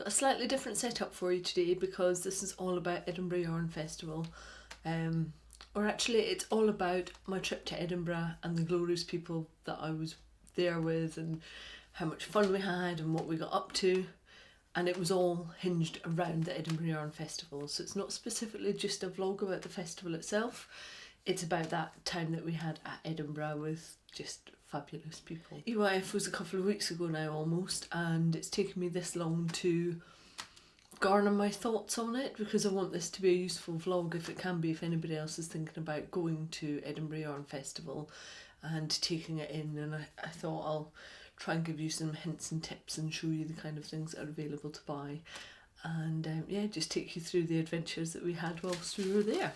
got a slightly different setup for you today because this is all about Edinburgh Yarn Festival. Or actually it's all about my trip to Edinburgh and the glorious people that I was there with and how much fun we had and what we got up to. And it was all hinged around the Edinburgh Yarn Festival. So it's not specifically just a vlog about the festival itself. It's about that time that we had at Edinburgh with just fabulous people. EYF was a couple of weeks ago now almost, and it's taken me this long to garner my thoughts on it because I want this to be a useful vlog if it can be, if anybody else is thinking about going to Edinburgh Yarn Festival and taking it in. And I thought I'll try and give you some hints and tips and show you the kind of things that are available to buy, and yeah, just take you through the adventures that we had whilst we were there.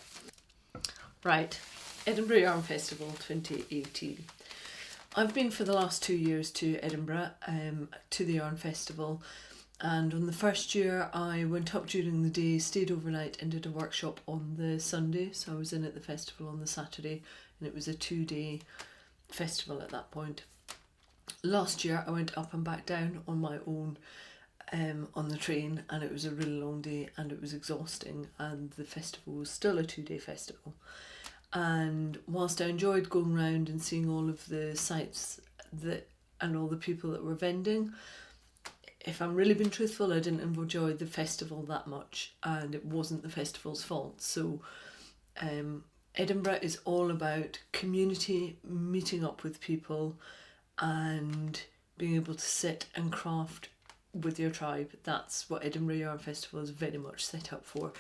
Right, Edinburgh Yarn Festival 2018. I've been for the last 2 years to Edinburgh, to the Yarn Festival, and on the first year I went up during the day, stayed overnight and did a workshop on the Sunday, so I was in at the festival on the Saturday, and it was a 2-day festival at that point. Last year I went up and back down on my own on the train, and it was a really long day and it was exhausting, and the festival was still a 2-day festival. And whilst I enjoyed going around and seeing all of the sites and all the people that were vending, if I'm really being truthful, I didn't enjoy the festival that much, and it wasn't the festival's fault. So Edinburgh is all about community, meeting up with people and being able to sit and craft with your tribe. That's what Edinburgh Yarn Festival is very much set up for.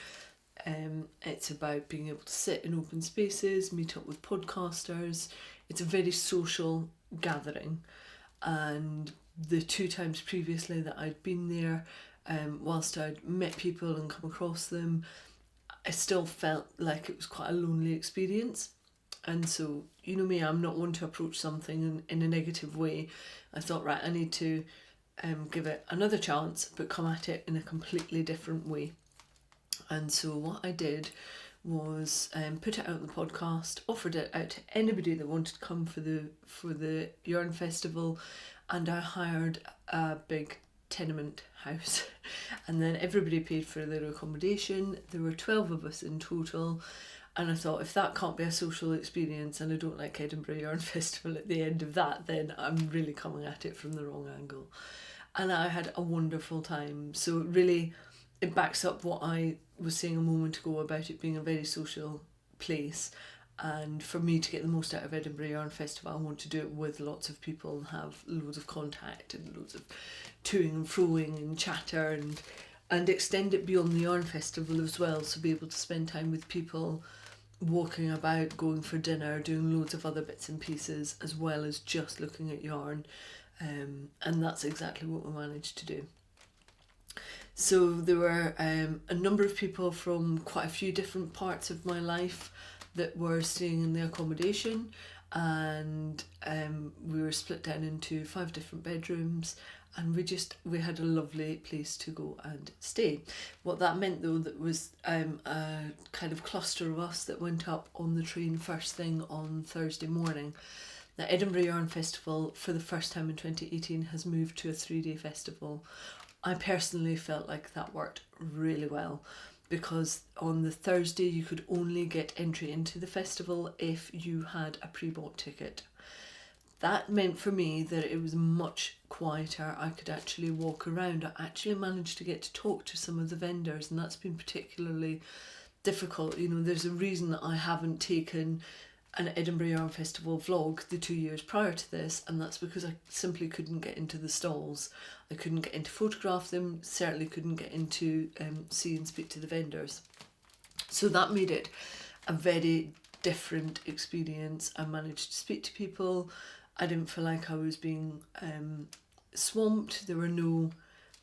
It's about being able to sit in open spaces, meet up with podcasters. It's a very social gathering, and the 2 times previously that I'd been there, whilst I'd met people and come across them, I still felt like it was quite a lonely experience. And so, you know me, I'm not one to approach something in a negative way. I thought, right, I need to give it another chance, but come at it in a completely different way. And so what I did was put it out on the podcast, offered it out to anybody that wanted to come for the Yarn Festival, and I hired a big tenement house, and then everybody paid for their accommodation. There were 12 of us in total, and I thought, if that can't be a social experience and I don't like Edinburgh Yarn Festival at the end of that, then I'm really coming at it from the wrong angle. And I had a wonderful time. So it backs up what I was saying a moment ago about it being a very social place. And for me to get the most out of Edinburgh Yarn Festival, I want to do it with lots of people and have loads of contact and loads of toing and froing and chatter, and extend it beyond the Yarn Festival as well. So be able to spend time with people, walking about, going for dinner, doing loads of other bits and pieces, as well as just looking at yarn. And that's exactly what we managed to do. So there were a number of people from quite a few different parts of my life that were staying in the accommodation, and we were split down into 5 different bedrooms, and we had a lovely place to go and stay. What that meant though, that was a kind of cluster of us that went up on the train first thing on Thursday morning. The Edinburgh Yarn Festival, for the first time in 2018, has moved to a 3-day festival. I personally felt like that worked really well, because on the Thursday you could only get entry into the festival if you had a pre-bought ticket. That meant for me that it was much quieter. I could actually walk around. I actually managed to get to talk to some of the vendors, and that's been particularly difficult. You know, there's a reason that I haven't taken an Edinburgh Yarn Festival vlog the 2 years prior to this, and that's because I simply couldn't get into the stalls. I couldn't get in to photograph them, certainly couldn't get in to see and speak to the vendors. So that made it a very different experience. I managed to speak to people. I didn't feel like I was being swamped. There were no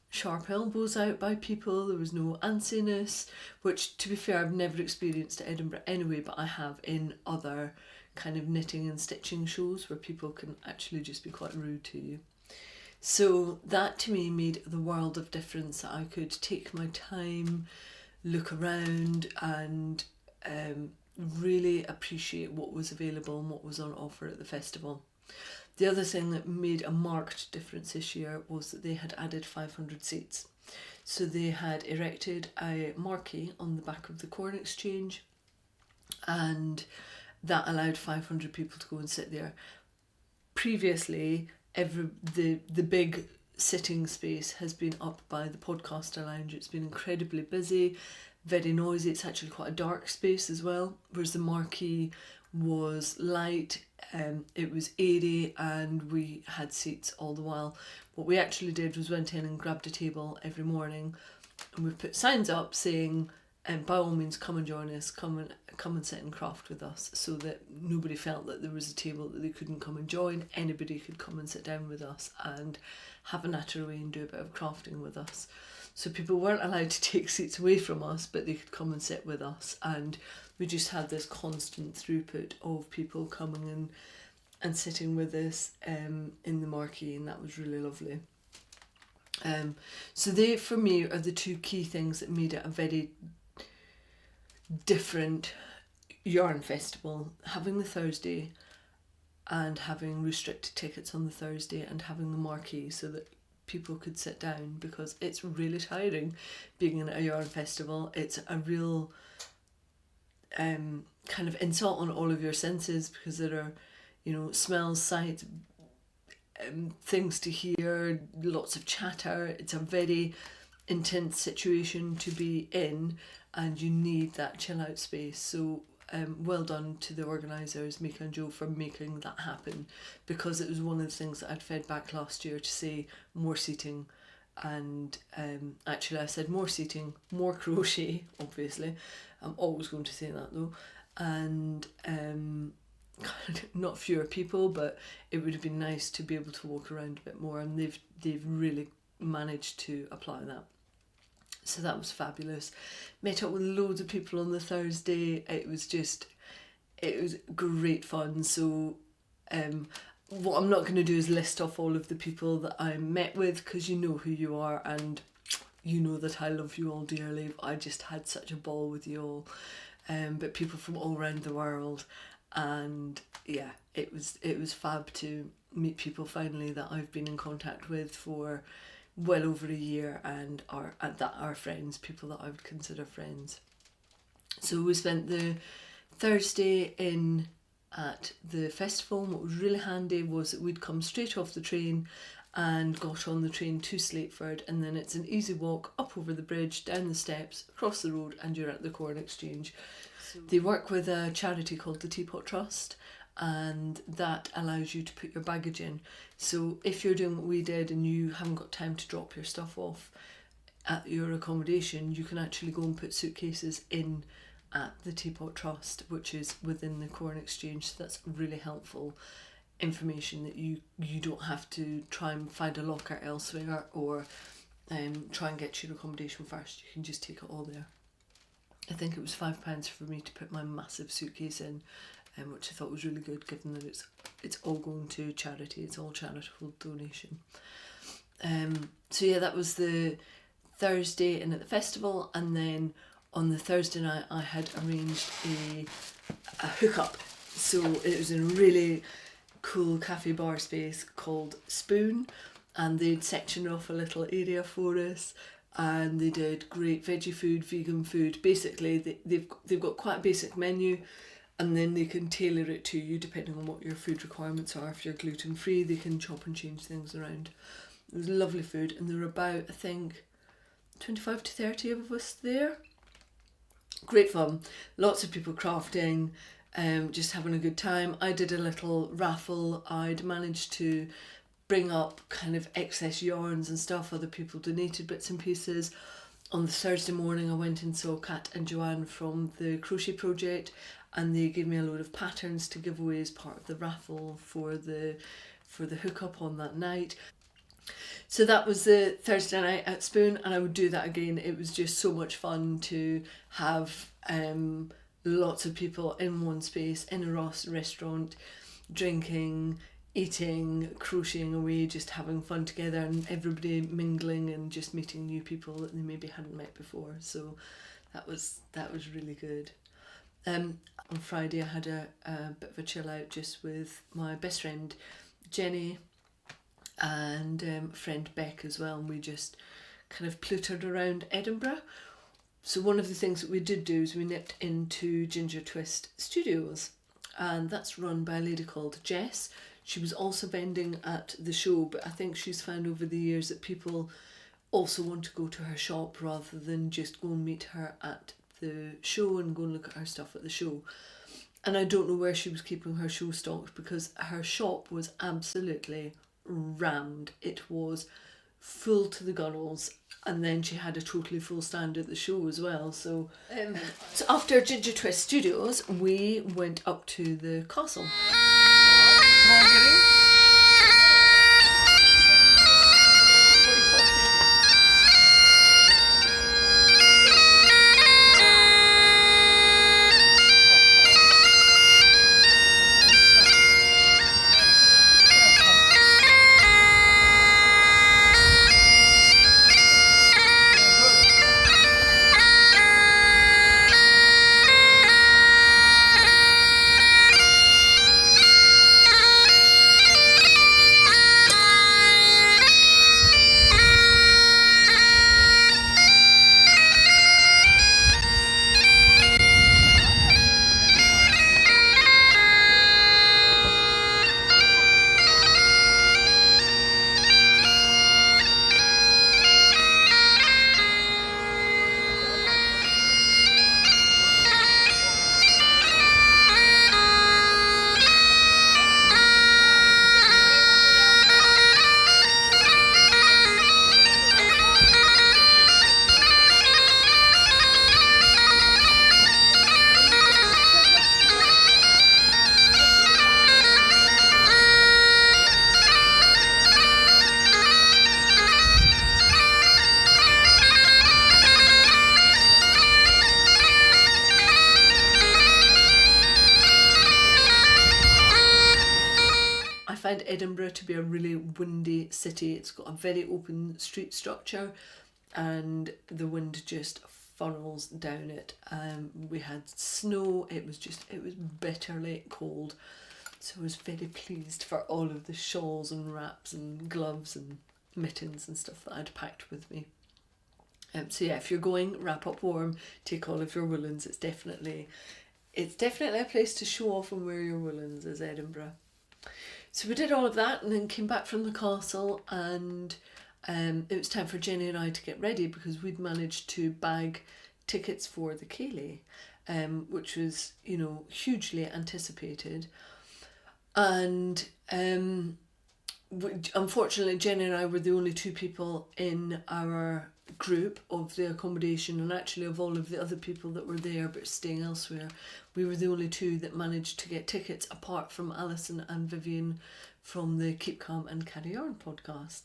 sharp elbows out by people. There was no antsiness, which, to be fair, I've never experienced at Edinburgh anyway, but I have in other kind of knitting and stitching shows where people can actually just be quite rude to you. So that to me made the world of difference, that I could take my time, look around, and really appreciate what was available and what was on offer at the festival. The other thing that made a marked difference this year was that they had added 500 seats. So they had erected a marquee on the back of the corn exchange, and that allowed 500 people to go and sit there. Previously, the big sitting space has been up by the podcaster lounge. It's been incredibly busy, very noisy. It's actually quite a dark space as well, whereas the marquee was light, it was airy, and we had seats all the while. What we actually did was went in and grabbed a table every morning, and we put signs up saying, by all means come and join us, come and sit and craft with us, so that nobody felt that there was a table that they couldn't come and join. Anybody could come and sit down with us and have a natter away and do a bit of crafting with us. So people weren't allowed to take seats away from us, but they could come and sit with us, and we just had this constant throughput of people coming and sitting with us in the marquee, and that was really lovely. So they, for me, are the two key things that made it a very different yarn festival. Having the Thursday and having restricted tickets on the Thursday, and having the marquee so that people could sit down, because it's really tiring being in a yarn festival. It's a real kind of insult on all of your senses, because there are, smells, sights, things to hear, lots of chatter. It's a very intense situation to be in, and you need that chill out space. So well done to the organisers, Mika and Joe, for making that happen, because it was one of the things that I'd fed back last year to say more seating. And actually I said more seating, more crochet, obviously. I'm always going to say that though. And not fewer people, but it would have been nice to be able to walk around a bit more, and they've really managed to apply that. So that was fabulous. Met up with loads of people on the Thursday. It was great fun. So what I'm not going to do is list off all of the people that I met with, because you know who you are, and you know that I love you all dearly. I just had such a ball with you all. But people from all around the world, and yeah, it was fab to meet people finally that I've been in contact with for well over a year, and that are friends, people that I would consider friends. So we spent the Thursday in at the festival, and what was really handy was that we'd come straight off the train and got on the train to Slateford, and then it's an easy walk up over the bridge, down the steps, across the road, and you're at the Corn Exchange. So they work with a charity called the Teapot Trust, and that allows you to put your baggage in. So if you're doing what we did and you haven't got time to drop your stuff off at your accommodation, you can actually go and put suitcases in at the Teapot Trust, which is within the Corn Exchange. So that's really helpful information, that you don't have to try and find a locker elsewhere, or try and get your accommodation first. You can just take it all there. I think it was £5 for me to put my massive suitcase in, which I thought was really good, given that it's all going to charity. It's all charitable donation. So yeah, that was the Thursday in at the festival, and then on the Thursday night I had arranged a hookup. So it was in a really cool cafe bar space called Spoon, and they'd sectioned off a little area for us, and they did great veggie food, vegan food. Basically they've got quite a basic menu, and then they can tailor it to you depending on what your food requirements are. If you're gluten free, they can chop and change things around. It was lovely food, and there were about, I think, 25 to 30 of us there. Great fun, lots of people crafting, just having a good time. I did a little raffle. I'd managed to bring up kind of excess yarns and stuff. Other people donated bits and pieces. On the Thursday morning I went and saw Kat and Joanne from the Crochet Project, and they gave me a load of patterns to give away as part of the raffle for the hookup on that night. So that was the Thursday night at Spoon, and I would do that again. It was just so much fun to have lots of people in one space, in a restaurant, drinking, eating, crocheting away, just having fun together, and everybody mingling and just meeting new people that they maybe hadn't met before. So that was really good. On Friday I had a bit of a chill out just with my best friend Jenny and friend Beck as well, and we just kind of pluttered around Edinburgh. So one of the things that we did do is we nipped into Ginger Twist Studios, and that's run by a lady called Jess. She was also vending at the show, but I think she's found over the years that people also want to go to her shop rather than just go and meet her at the show and go and look at her stuff at the show. And I don't know where she was keeping her show stocked, because her shop was absolutely rammed. It was full to the gunnels, and then she had a totally full stand at the show as well. So after Ginger Twist Studios, we went up to the castle. I find Edinburgh to be a really windy city. It's got a very open street structure and the wind just funnels down it. We had snow. It was bitterly cold. So I was very pleased for all of the shawls and wraps and gloves and mittens and stuff that I'd packed with me. So yeah, if you're going, wrap up warm, take all of your woolens. It's definitely a place to show off and wear your woolens, is Edinburgh. So we did all of that and then came back from the castle, and it was time for Jenny and I to get ready because we'd managed to bag tickets for the Ceilidh, which was, hugely anticipated. And unfortunately, Jenny and I were the only two people in our group of the accommodation, and actually of all of the other people that were there but staying elsewhere, we were the only two that managed to get tickets, apart from Alison and Vivian from the Keep Calm and Carry On podcast.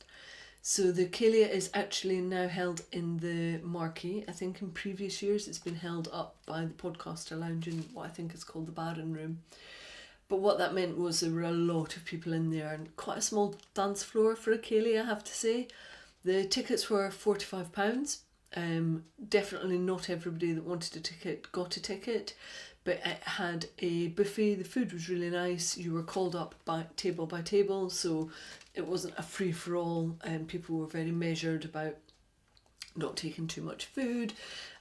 So the Ceilidh is actually now held in the Marquee. I think in previous years it's been held up by the Podcaster Lounge in what I think is called the Baron Room. But what that meant was there were a lot of people in there, and quite a small dance floor for a Ceilidh, I have to say. The tickets were £45. Definitely not everybody that wanted a ticket got a ticket, but it had a buffet. The food was really nice. You were called up by table, so it wasn't a free-for-all, and people were very measured about not taking too much food,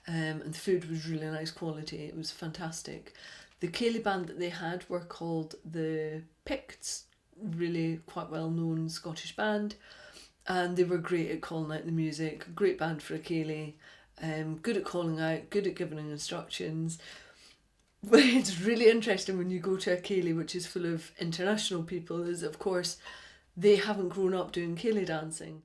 and the food was really nice quality. It was fantastic. The Ceilidh band that they had were called the Picts, really quite well-known Scottish band, and they were great at calling out the music. Great band for a Ceilidh, good at calling out, good at giving instructions. But it's really interesting when you go to a Ceilidh which is full of international people, is of course they haven't grown up doing Ceilidh dancing.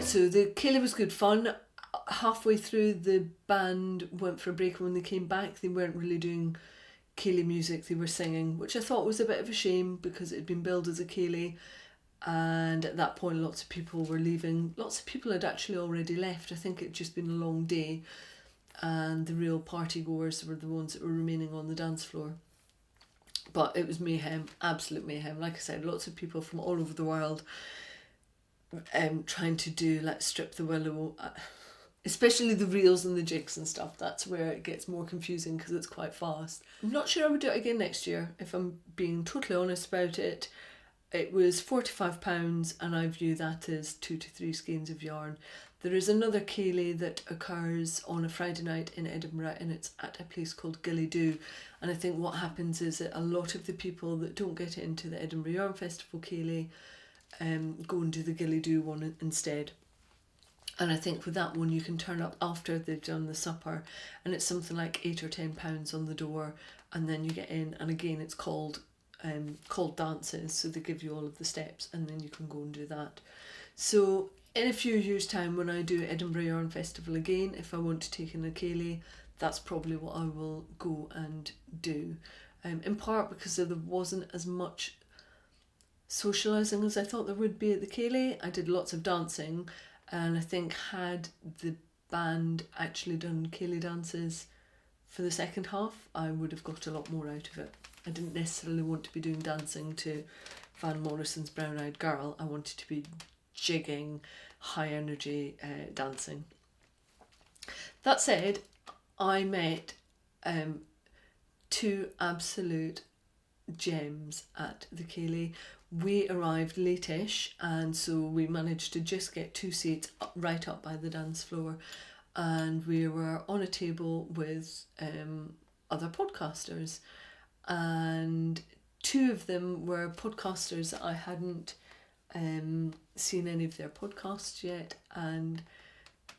So the Ceilidh was good fun. Halfway through, the band went for a break, and when they came back they weren't really doing Ceilidh music, they were singing, which I thought was a bit of a shame because it had been billed as a Ceilidh, and at that point lots of people were leaving. Lots of people had actually already left. I think it had just been a long day, and the real party goers were the ones that were remaining on the dance floor. But it was mayhem, absolute mayhem. Like I said, lots of people from all over the world trying to do like Strip the Willow, especially the reels and the jigs and stuff. That's where it gets more confusing because it's quite fast. I'm not sure I would do it again next year, if I'm being totally honest about it. It was £45 and I view that as 2 to 3 skeins of yarn. There is another Ceilidh that occurs on a Friday night in Edinburgh, and it's at a place called Gilly-Doo. And I think what happens is that a lot of the people that don't get into the Edinburgh Yarn Festival Ceilidh go and do the Gilly-Doo one instead. And I think with that one you can turn up after they've done the supper, and it's something like £8 or £10 on the door, and then you get in, and again it's called dances, so they give you all of the steps, and then you can go and do that. So in a few years' time, when I do Edinburgh Yarn Festival again, if I want to take in a Ceilidh, that's probably what I will go and do. In part because there wasn't as much socialising as I thought there would be at the Ceilidh. I did lots of dancing, and I think had the band actually done Ceilidh dances for the second half, I would have got a lot more out of it. I didn't necessarily want to be doing dancing to Van Morrison's Brown Eyed Girl. I wanted to be jigging, high energy dancing. That said, I met two absolute gems at the Ceilidh. We arrived late-ish, and so we managed to just get 2 seats right up by the dance floor, and we were on a table with other podcasters, and 2 of them were podcasters that I hadn't seen any of their podcasts yet, and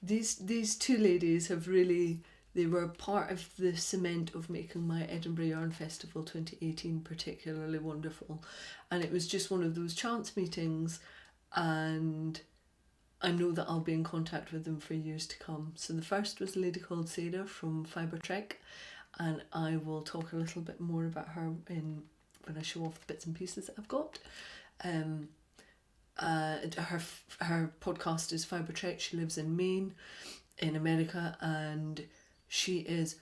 these 2 ladies have really, they were part of the cement of making my Edinburgh Yarn Festival 2018 particularly wonderful. And it was just one of those chance meetings, and I know that I'll be in contact with them for years to come. So the first was a lady called Sarah from Fibre Trek, and I will talk a little bit more about her when I show off the bits and pieces that I've got. Her podcast is Fibre Trek. She lives in Maine in America, and she is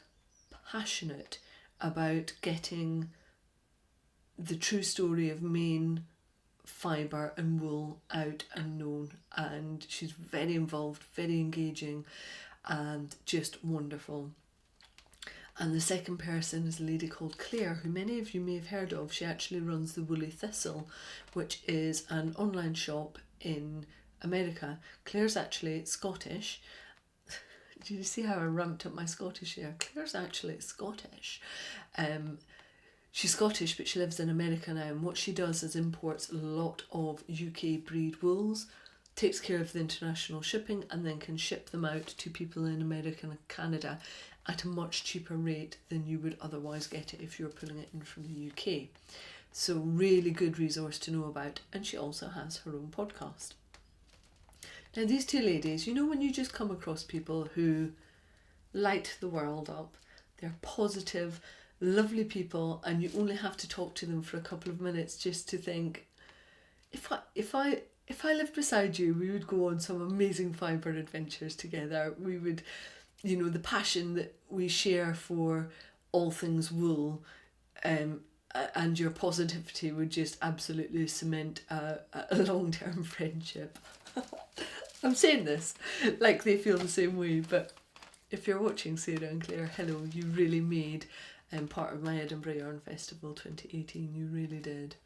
passionate about getting the true story of Maine fibre and wool out and known, and she's very involved, very engaging, and just wonderful. And the second person is a lady called Claire, who many of you may have heard of. She actually runs the Woolly Thistle, which is an online shop in America. Claire's actually Scottish. Do you see how I ramped up my Scottish here? Claire's actually Scottish. She's Scottish, but she lives in America now, and what she does is imports a lot of UK breed wools, takes care of the international shipping, and then can ship them out to people in America and Canada at a much cheaper rate than you would otherwise get it if you were pulling it in from the UK. So really good resource to know about, and she also has her own podcast. Now these 2 ladies, you know when you just come across people who light the world up, they're positive, lovely people, and you only have to talk to them for a couple of minutes just to think, if I lived beside you, we would go on some amazing fibre adventures together. We would, you know, the passion that we share for all things wool, and your positivity would just absolutely cement a long-term friendship. I'm saying this like they feel the same way, but if you're watching Sarah and Claire, hello, you really made part of my Edinburgh Yarn Festival 2018, you really did.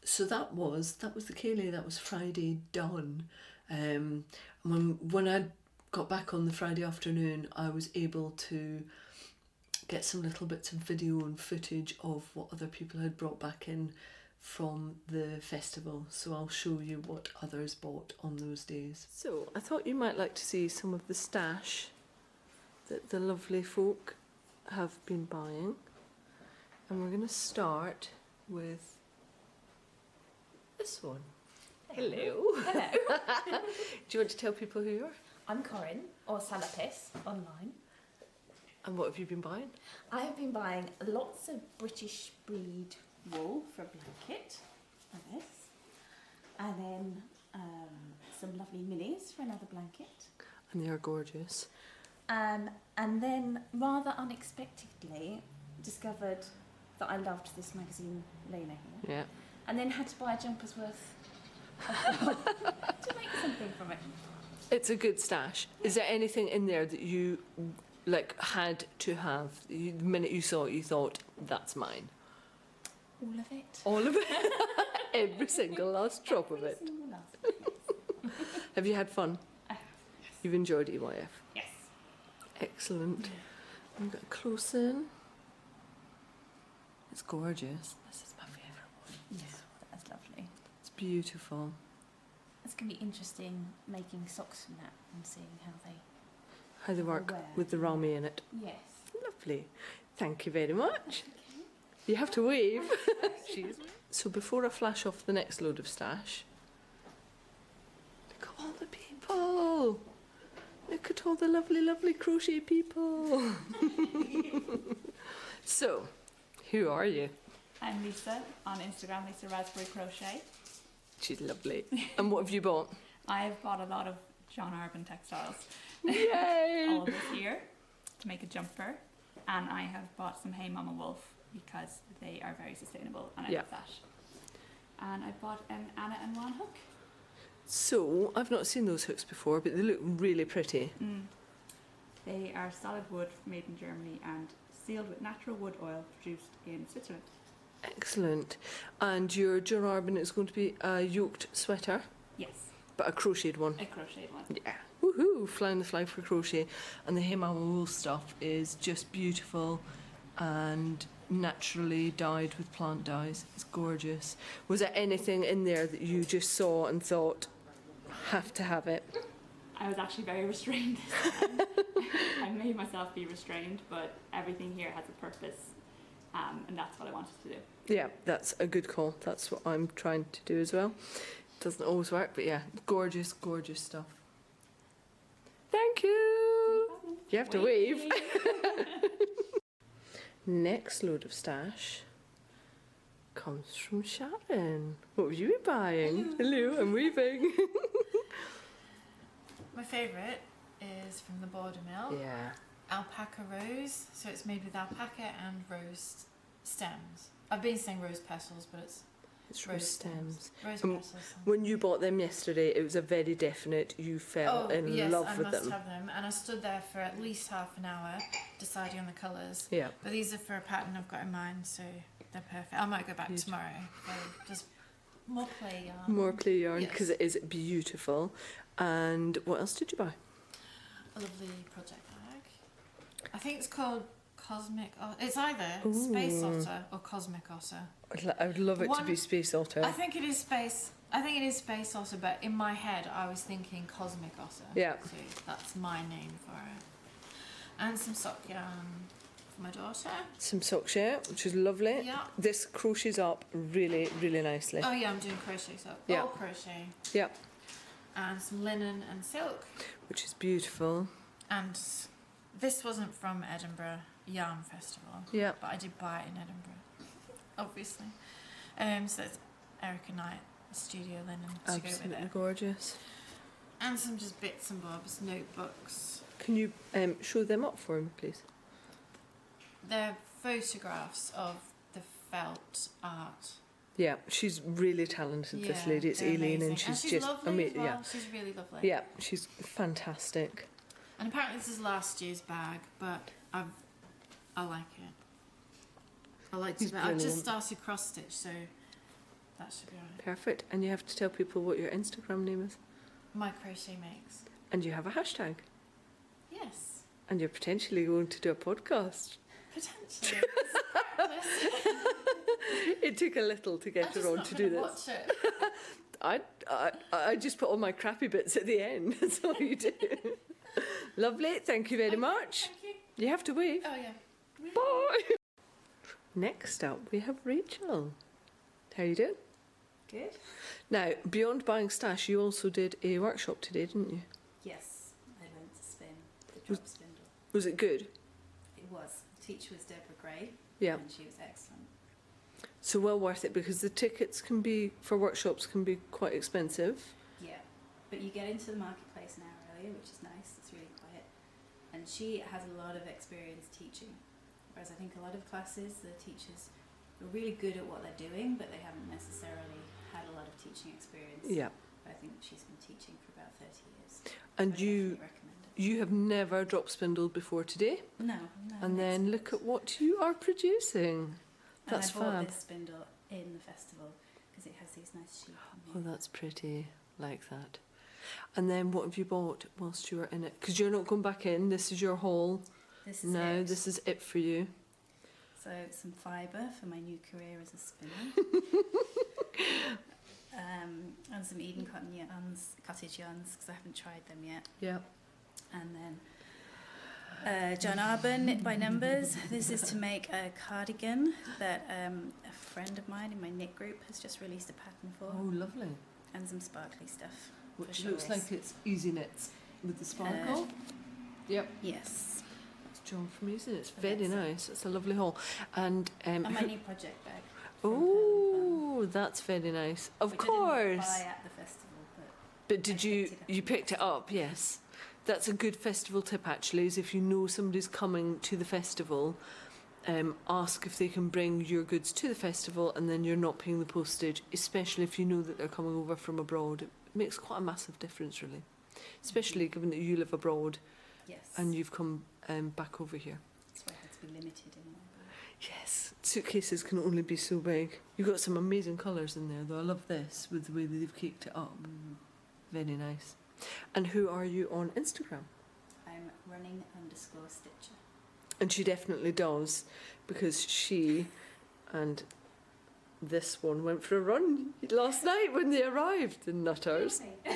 So that was the Ceilidh. That was Friday done. When I got back on the Friday afternoon, I was able to get some little bits of video and footage of what other people had brought back in from the festival, so I'll show you what others bought on those days. So I thought you might like to see some of the stash that the lovely folk have been buying, and we're going to start with this one. Hello. Hello. Do you want to tell people who you are? I'm Corinne, or Salapis, online. And what have you been buying? I have been buying lots of British breed wool for a blanket, like this. And then some lovely minis for another blanket. And they are gorgeous. And then, rather unexpectedly, discovered that I loved this magazine, Lena here. Yeah. And then had to buy a jumper's worth to make something from it. It's a good stash. Is there anything in there that you had to have? The minute you saw it, you thought, that's mine? All of it. All of it? Every single last drop of it. Single last bit, yes. Have you had fun? I have, yes. You've enjoyed EYF? Yes. Excellent. I'm going close in. It's gorgeous. This is my favourite one. Yes, that's lovely. It's beautiful. It's going to be interesting making socks from that and seeing How they work wear. with the rami in it. Yes. Lovely. Thank you very much. Okay. You have to wave. Jeez. So before I flash off the next load of stash, look at all the people. Look at all the lovely, lovely crochet people. So, who are you? I'm Lisa on Instagram, Lisa Raspberry Crochet. She's lovely. And what have you bought? I've bought a lot of John Arbon textiles Yay! all this year to make a jumper, and I have bought some Hey Mama Wolf because they are very sustainable and I love that. And I bought an Anna and Juan hook. So, I've not seen those hooks before, but they look really pretty. They are solid wood made in Germany and sealed with natural wood oil produced in Switzerland. Excellent. And your John Arbon is going to be a yoked sweater, Yes, but a crocheted one. a crocheted one. Yeah. Woohoo! Flying the flag for crochet. And the Hey Mama wool stuff is just beautiful and naturally dyed with plant dyes. It's gorgeous. Was there anything in there that you just saw and thought, have to have it? I was actually very restrained this time. I made myself be restrained, but everything here has a purpose, and that's what I wanted to do. Yeah, that's a good call. That's what I'm trying to do as well. Doesn't always work, but yeah, gorgeous, gorgeous stuff. Thank you! You have to wave. Next load of stash comes from Sharon. What have you been buying? Hello, I'm weaving. My favourite is from the Border Mill. Yeah. Alpaca rose. So it's made with alpaca and rose stems. I've been saying rose petals, but it's Rose stems. Rose Um, petals. When you bought them yesterday, it was a very definite you fell in yes, love I with must them. have them. And I stood there for at least half an hour deciding on the colours. Yeah. But these are for a pattern I've got in mind, so they're perfect. I might go back Beautiful. tomorrow. Just more play yarn. More play yarn Yes. because it is beautiful. And what else did you buy? A lovely project bag. I think it's called Cosmic. It's either Ooh. Space Otter or Cosmic Otter. I would love it to One- be Space Otter. I think it is Space. I think it is Space Otter, but in my head I was thinking Cosmic Otter. Yeah. So that's my name for it. And some sock yarn for my daughter. Some sock share, which is lovely. Yeah. This crochets up really, really nicely. Oh yeah, I'm doing crochet sock. Yeah. All crochet. Yeah, And some linen and silk. which is beautiful. And this wasn't from Edinburgh Yarn Festival. Yeah. But I did buy it in Edinburgh, obviously. So it's Erica Knight Studio linen to go with Absolutely it. gorgeous. And some just bits and bobs, notebooks. Can you show them up for me, please? They're photographs of the felt art. Yeah, she's really talented, this Yeah, lady. It's they're Aileen, amazing. and she's she's just lovely as well. yeah. She's really lovely. Yeah, she's fantastic. And apparently this is last year's bag, but I like it. I like to. He's I've just brilliant. started cross stitch, so that should be alright. Perfect. And you have to tell people what your Instagram name is. My crochet makes. And you have a hashtag. Yes, And you're potentially going to do a podcast. potentially. It took a little to get her on to do this. I just put all my crappy bits at the end. That's all you do. Lovely. Thank you very much. Thank you. You have to wave. Oh, yeah. Bye. Next up, we have Rachel. How you doing? Good. Now, beyond buying stash, you also did a workshop today, didn't you? Yes, I learned to spin the drop spindle. Was it good? It was. The teacher was Deborah Gray. Yeah. And she was excellent. So well worth it, because the tickets for workshops can be quite expensive. Yeah, but you get into the marketplace an hour earlier, which is nice. It's really quiet. And she has a lot of experience teaching. Whereas I think a lot of classes, the teachers are really good at what they're doing, but they haven't necessarily had a lot of teaching experience. Yeah. I think she's been teaching for about 30 years. And I definitely recommend it. you have never drop spindled before today. No. And then look at what you are producing. That's and I bought fab. this spindle in the festival because it has these nice sheep on Oh, there. that's pretty, like that. And then what have you bought whilst you were in it? Because you're not going back in. This is your haul. This is No, it. this is it for you. So some fibre for my new career as a spinner. And some Eden cotton yarns, cottage yarns, because I haven't tried them yet. Yeah. And then John Arbon, Knit by Numbers. This is to make a cardigan that a friend of mine in my knit group has just released a pattern for. Oh, lovely. And some sparkly stuff. Which for looks Shawls. like it's Easy Knits with the sparkle. Yep. Yes. It's John from Easy Knits. So Very that's it. nice. It's a lovely haul. And And my new project bag. oh, that's very nice. Of Which I course. didn't buy at the festival, But did I you picked it up. you picked it up? Yes. That's a good festival tip actually, is if you know somebody's coming to the festival, ask if they can bring your goods to the festival, and then you're not paying the postage, especially if you know that they're coming over from abroad. It makes quite a massive difference really, especially given that you live abroad yes. and you've come back over here. That's why it had to be limited in my bag. Yes, suitcases can only be so big. You've got some amazing colours in there though. I love this with the way that they've caked it up. Very nice. And who are you on Instagram? I'm running_Stitcher. And she definitely does, because she and this one went for a run last night when they arrived, the nutters. We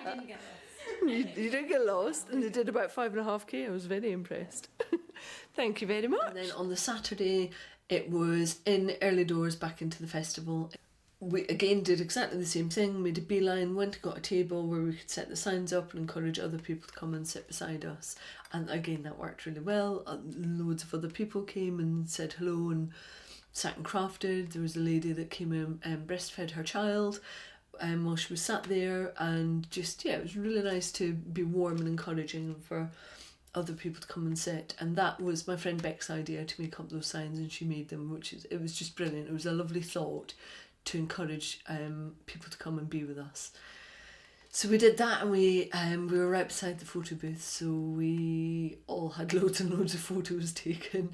didn't get lost. You didn't get lost, and they did about 5.5k. I was very impressed. Thank you very much. And then on the Saturday, it was in early doors back into the festival. We again did exactly the same thing, made a beeline, went and got a table where we could set the signs up and encourage other people to come and sit beside us. And again, that worked really well. Loads of other people came and said hello and sat and crafted. There was a lady that came in and breastfed her child while she was sat there, and just, yeah, it was really nice to be warm and encouraging and for other people to come and sit. And that was my friend Beck's idea, to make up those signs, and she made them, it was just brilliant. It was a lovely thought to encourage people to come and be with us. So we did that, and we were right beside the photo booth, so we all had loads and loads of photos taken.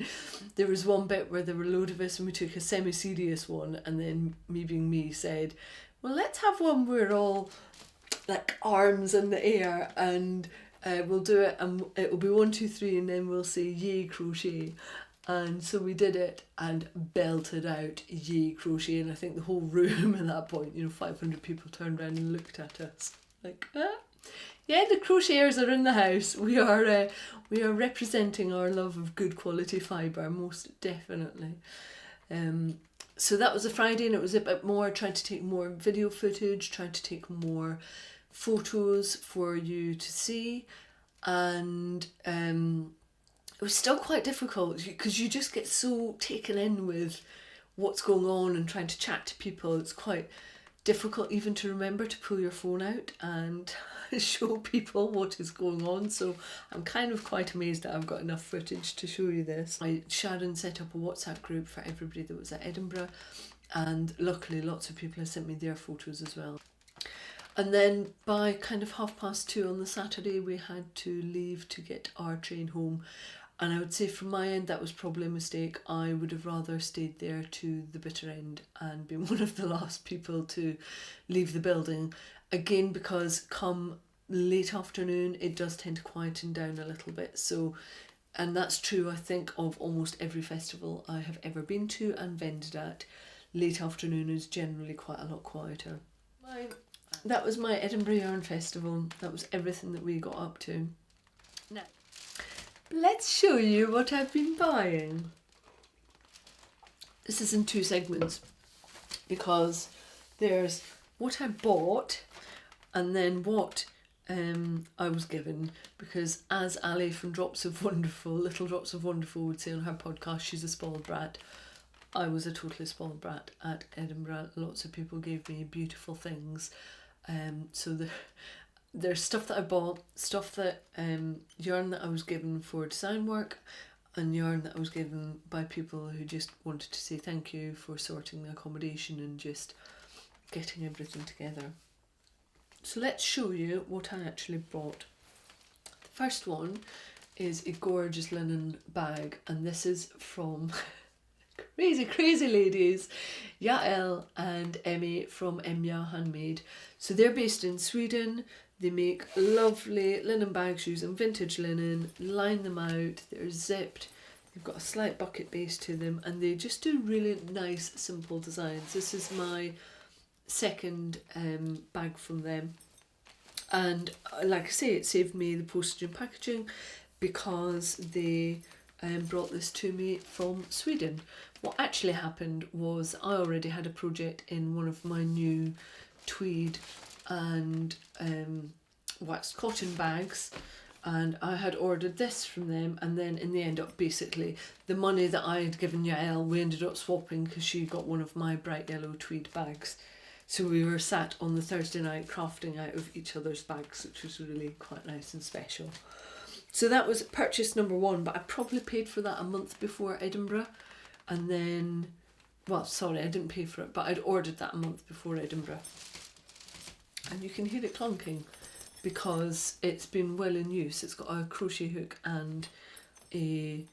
There was one bit where there were a load of us and we took a semi-serious one, and then me being me said, well, let's have one where we're all like arms in the air, and we'll do it, and it'll be 1, 2, 3, and then we'll say yay crochet. And so we did it and belted out yay crochet, and I think the whole room at that point, 500 people turned around and looked at us like, yeah, the crocheters are in the house. We are representing our love of good quality fibre, most definitely. So that was a Friday, and it was a bit more, tried to take more video footage, tried to take more photos for you to see, and it was still quite difficult because you just get so taken in with what's going on and trying to chat to people. It's quite difficult even to remember to pull your phone out and show people what is going on. So I'm kind of quite amazed that I've got enough footage to show you this. Sharon set up a WhatsApp group for everybody that was at Edinburgh, and luckily lots of people have sent me their photos as well. And then by kind of 2:30 on the Saturday, we had to leave to get our train home. And I would say from my end, that was probably a mistake. I would have rather stayed there to the bitter end and been one of the last people to leave the building. Again, because come late afternoon, it does tend to quieten down a little bit. So And that's true, I think, of almost every festival I have ever been to and vended at. Late afternoon is generally quite a lot quieter. That was my Edinburgh Yarn Festival. That was everything that we got up to. Now, let's show you what I've been buying. This is in two segments because there's what I bought and then what I was given, because as Ali from Little Drops of Wonderful would say on her podcast, she's a spoiled brat. I was a totally spoiled brat at Edinburgh. Lots of people gave me beautiful things. So there's stuff that I bought, stuff that yarn that I was given for design work, and yarn that I was given by people who just wanted to say thank you for sorting the accommodation and just getting everything together. So let's show you what I actually bought. The first one is a gorgeous linen bag, and this is from crazy ladies, Yael and Emmy from Emja Handmade. So they're based in Sweden. They make lovely linen bags using vintage linen, line them out, they're zipped, they've got a slight bucket base to them, and they just do really nice simple designs. This is my second bag from them, and like I say, it saved me the postage and packaging because they brought this to me from Sweden. What actually happened was I already had a project in one of my new tweed and waxed cotton bags, and I had ordered this from them, and then in the end up basically the money that I had given Yael we ended up swapping because she got one of my bright yellow tweed bags. So we were sat on the Thursday night crafting out of each other's bags, which was really quite nice and special. So that was purchase number one, but I probably paid for that a month before Edinburgh. And then, well, sorry, I didn't pay for it, but I'd ordered that a month before Edinburgh. And you can hear it clunking because it's been well in use. It's got a crochet hook and a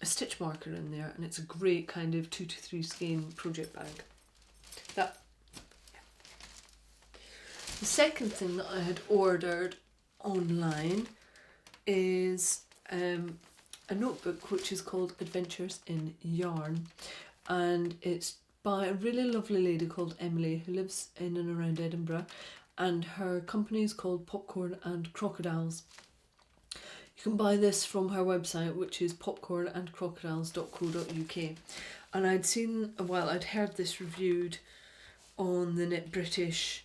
stitch marker in there, and it's a great kind of 2 to 3 skein project bag. The second thing that I had ordered online is a notebook which is called Adventures in Yarn, and it's by a really lovely lady called Emily who lives in and around Edinburgh, and her company is called Popcorn and Crocodiles. You can buy this from her website, which is popcornandcrocodiles.co.uk, and I'd heard this reviewed on the Knit British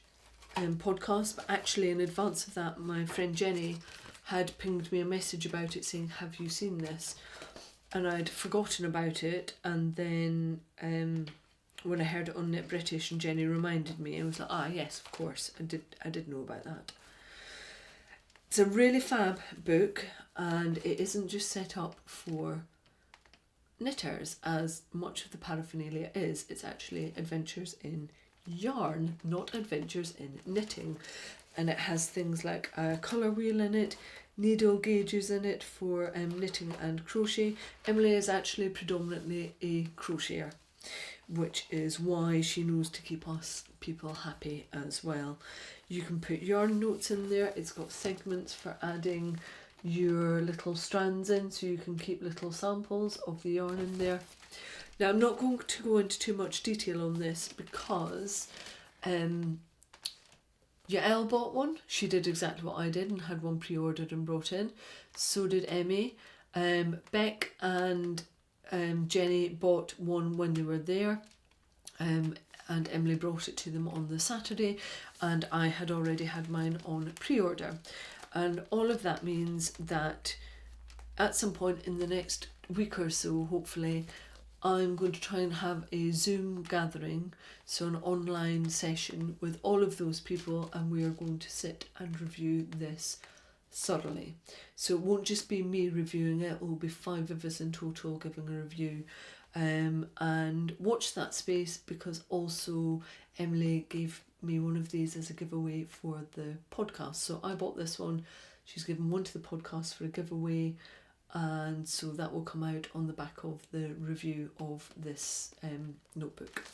podcast, but actually in advance of that my friend Jenny had pinged me a message about it saying, have you seen this? And I'd forgotten about it, and then when I heard it on Knit British and Jenny reminded me, I was like, yes, of course, I did know about that. It's a really fab book, and it isn't just set up for knitters as much of the paraphernalia is. It's actually adventures in yarn, not adventures in knitting. And it has things like a colour wheel in it, needle gauges in it for knitting and crochet. Emily is actually predominantly a crocheter, which is why she knows to keep us people happy as well. You can put yarn notes in there. It's got segments for adding your little strands in, so you can keep little samples of the yarn in there. Now I'm not going to go into too much detail on this because Yael bought one. She did exactly what I did and had one pre-ordered and brought in. So did Emmy. Beck and Jenny bought one when they were there, and Emily brought it to them on the Saturday, and I had already had mine on pre-order. And all of that means that at some point in the next week or so, hopefully, I'm going to try and have a Zoom gathering, so an online session with all of those people, and we are going to sit and review this thoroughly. So it won't just be me reviewing it, it will be 5 of us in total giving a review. And watch that space, because also Emily gave me one of these as a giveaway for the podcast. So I bought this one, she's given one to the podcast for a giveaway, and so that will come out on the back of the review of this notebook.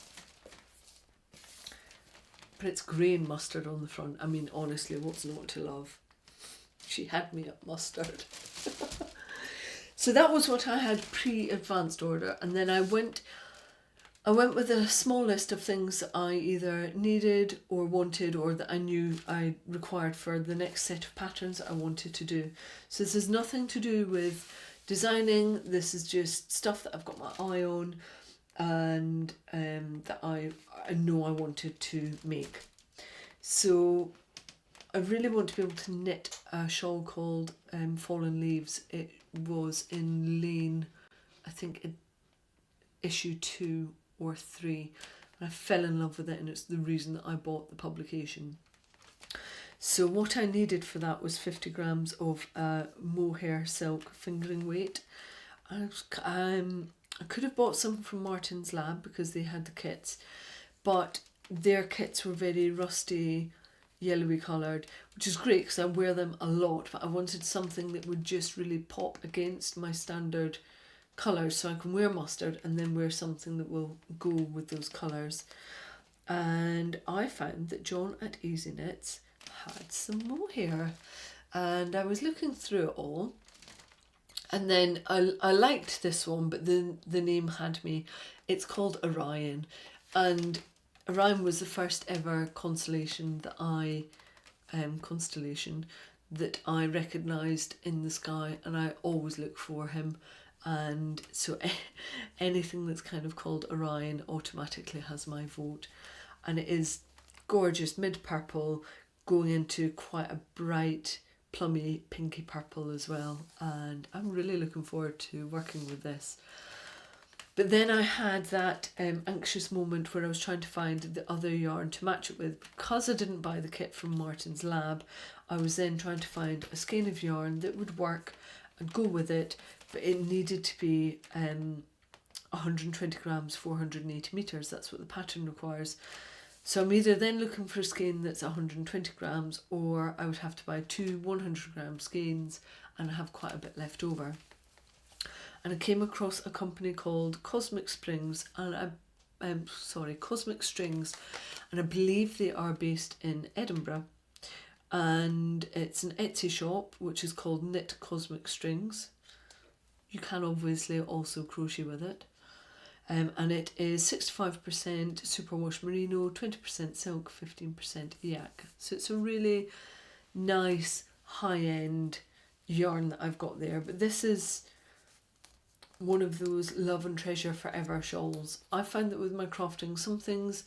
But it's grey and mustard on the front. I mean, honestly, what's not to love? She had me at mustard. So that was what I had pre-advanced order, and then I went with a small list of things that I either needed or wanted, or that I knew I required for the next set of patterns that I wanted to do. So this has nothing to do with designing, this is just stuff that I've got my eye on and that I know I wanted to make. So I really want to be able to knit a shawl called Fallen Leaves. It was in Lane, I think issue 2 or 3, and I fell in love with it, and it's the reason that I bought the publication. So what I needed for that was 50 grams of mohair silk fingering weight. I could have bought some from Martin's Lab because they had the kits, but their kits were very rusty, yellowy coloured, which is great because I wear them a lot, but I wanted something that would just really pop against my standard colours, so I can wear mustard and then wear something that will go with those colours. And I found that John at Easy Knits had some mohair, and I was looking through it all, and then I liked this one, but the name had me. It's called Orion, and Orion was the first ever constellation that I recognised in the sky, and I always look for him. And so anything that's kind of called Orion automatically has my vote, and it is gorgeous, mid purple going into quite a bright plummy pinky purple as well, and I'm really looking forward to working with this. But then I had that anxious moment where I was trying to find the other yarn to match it with. Because I didn't buy the kit from Martin's Lab, I was then trying to find a skein of yarn that would work and go with it, but it needed to be 120 grams, 480 metres. That's what the pattern requires. So I'm either then looking for a skein that's 120 grams, or I would have to buy 2 100 gram skeins and have quite a bit left over. And I came across a company called Cosmic Strings, and Cosmic Strings, and I believe they are based in Edinburgh. And it's an Etsy shop which is called Knit Cosmic Strings. You can obviously also crochet with it. And it is 65% superwash merino, 20% silk, 15% yak. So it's a really nice high-end yarn that I've got there. But this is one of those love and treasure forever shawls. I find that with my crafting, some things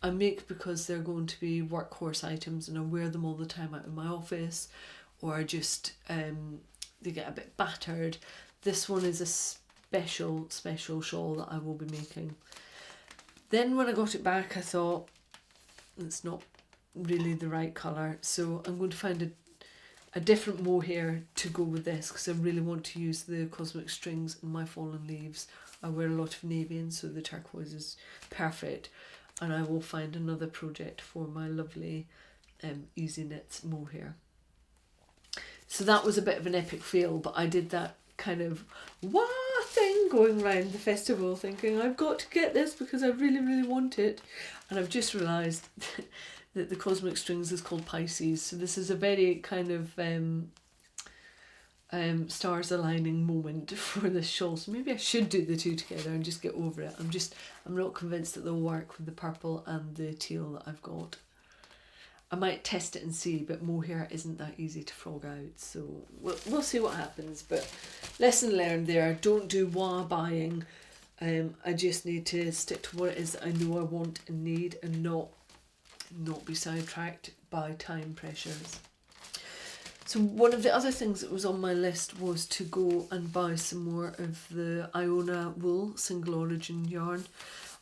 I make because they're going to be workhorse items and I wear them all the time out in my office, or I just they get a bit battered. This one is a special shawl that I will be making. Then when I got it back, I thought it's not really the right colour, so I'm going to find a different mohair to go with this, because I really want to use the Cosmic Strings in my Fallen Leaves. I wear a lot of navy, and so the turquoise is perfect, and I will find another project for my lovely Easy Knits mohair. So that was a bit of an epic fail, but I did that kind of wah thing going around the festival thinking I've got to get this because I really, really want it. And I've just realised that the Cosmic Strings is called Pisces. So this is a very kind of stars aligning moment for this shawl. So maybe I should do the two together and just get over it. I'm not convinced that they'll work with the purple and the teal that I've got. I might test it and see, but mohair isn't that easy to frog out, so we'll see what happens. But lesson learned there, don't do wah buying. I just need to stick to what it is that I know I want and need, and not be sidetracked by time pressures. So one of the other things that was on my list was to go and buy some more of the Iona wool single origin yarn.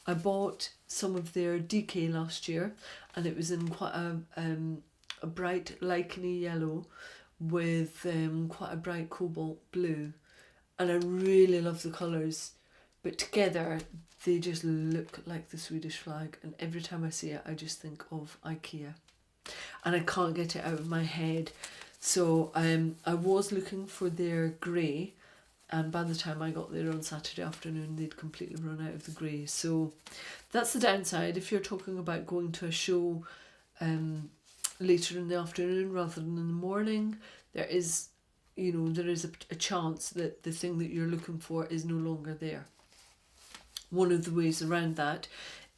I bought some of their DK last year, and it was in quite a bright licheny yellow with quite a bright cobalt blue, and I really love the colours, but together they just look like the Swedish flag, and every time I see it I just think of IKEA and I can't get it out of my head. So I was looking for their grey, and by the time I got there on Saturday afternoon they'd completely run out of the grey. So that's the downside if you're talking about going to a show later in the afternoon rather than in the morning. There is you know, there is a chance that the thing that you're looking for is no longer there. One of the ways around that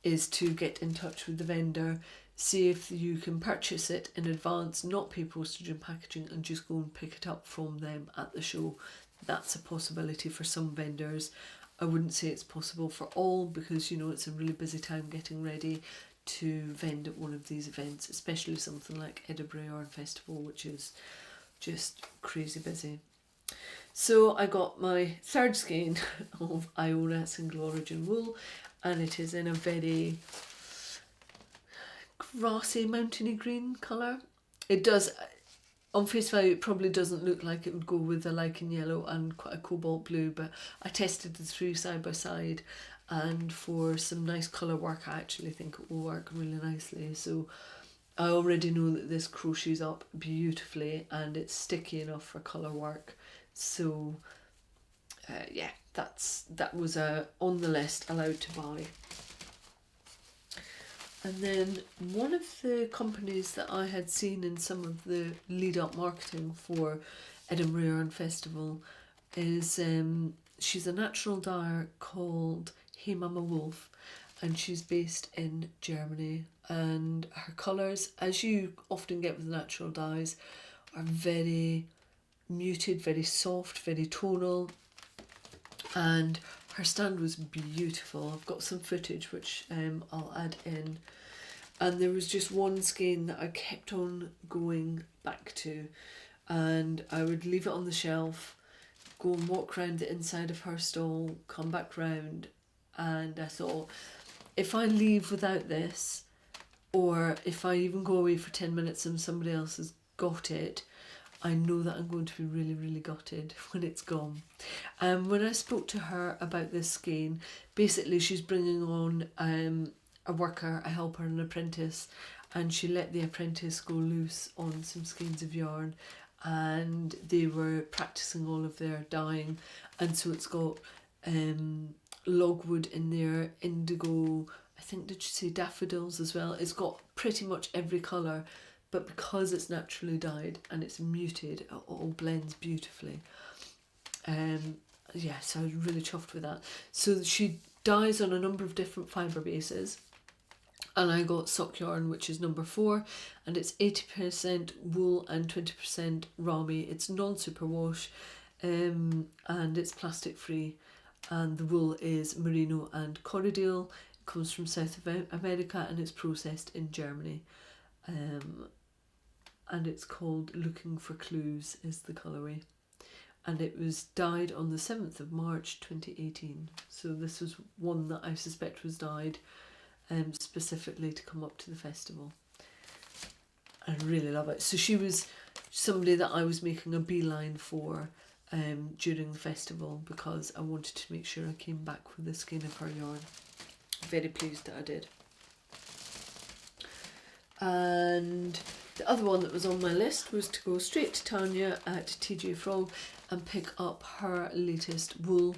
is to get in touch with the vendor, see if you can purchase it in advance, not pay postage and packaging, and just go and pick it up from them at the show. That's a possibility for some vendors. I wouldn't say it's possible for all, because, you know, it's a really busy time getting ready to vend at one of these events, especially something like Edinburgh Yarn Festival, which is just crazy busy. So I got my third skein of Iona Single Origin wool, and it is in a very grassy, mountainy green colour. It does, on face value, it probably doesn't look like it would go with a lichen yellow and quite a cobalt blue, but I tested the three side by side, and for some nice colour work I actually think it will work really nicely. So I already know that this crochets up beautifully and it's sticky enough for colour work. So yeah, that was on the list, allowed to buy. And then one of the companies that I had seen in some of the lead-up marketing for Edinburgh Yarn Festival is, she's a natural dyer called Hey Mama Wolf, and she's based in Germany. And her colours, as you often get with natural dyes, are very muted, very soft, very tonal. And her stand was beautiful. I've got some footage which I'll add in. And there was just one skein that I kept on going back to, and I would leave it on the shelf, go and walk around the inside of her stall, come back round, and I thought, if I leave without this, or if I even go away for 10 minutes and somebody else has got it, I know that I'm going to be really, really gutted when it's gone. When I spoke to her about this skein, basically she's bringing on a worker, a helper, an apprentice, and she let the apprentice go loose on some skeins of yarn, and they were practicing all of their dyeing. And so it's got logwood in there, indigo, I think, did you say daffodils as well? It's got pretty much every colour, but because it's naturally dyed and it's muted, it all blends beautifully. Yeah, so I was really chuffed with that. So she dyes on a number of different fibre bases, and I got sock yarn, which is number 4, and it's 80% wool and 20% rami. It's non-superwash, and it's plastic free, and the wool is merino and corriedale. It comes from South America and it's processed in Germany. And it's called Looking for Clues is the colourway, and it was dyed on the 7th of March 2018. So this was one that I suspect was dyed specifically to come up to the festival. I really love it. So she was somebody that I was making a beeline for during the festival, because I wanted to make sure I came back with a skein of her yarn. Very pleased that I did. And the other one that was on my list was to go straight to Tanya at TJ Frog and pick up her latest wool,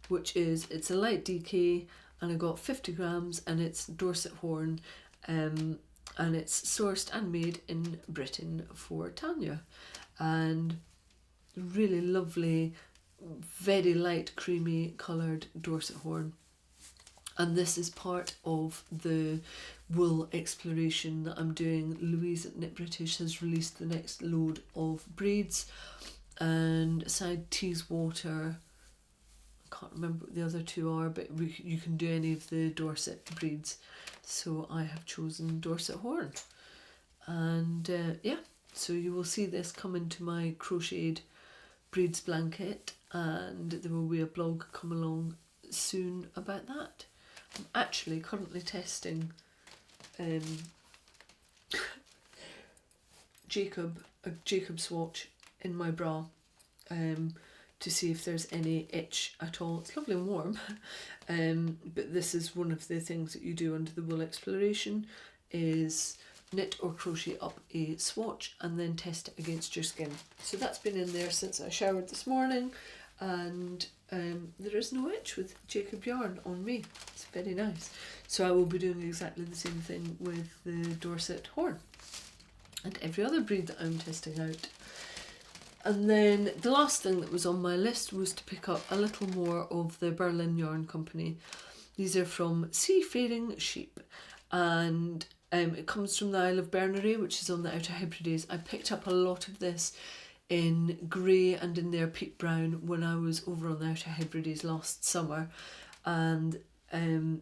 which is, it's a light DK, and I got 50 grams, and it's Dorset Horn, and it's sourced and made in Britain for Tanya. And really lovely, very light creamy coloured Dorset Horn. And this is part of the wool exploration that I'm doing. Louise at Knit British has released the next load of breeds, and aside Teeswater, I can't remember what the other two are, but you can do any of the Dorset breeds. So I have chosen Dorset Horn, and yeah, so you will see this come into my crocheted breeds blanket, and there will be a blog come along soon about that. I'm actually currently testing a Jacob swatch in my bra to see if there's any itch at all. It's lovely and warm, but this is one of the things that you do under the wool exploration, is knit or crochet up a swatch and then test it against your skin. So that's been in there since I showered this morning, and there is no itch with Jacob yarn on me. It's very nice. So I will be doing exactly the same thing with the Dorset Horn and every other breed that I'm testing out. And then the last thing that was on my list was to pick up a little more of the Berlin Yarn Company. These are from Seafaring Sheep, and it comes from the Isle of Berneray, which is on the Outer Hebrides. I picked up a lot of this in grey and in their peat brown when I was over on the Outer Hebrides last summer, and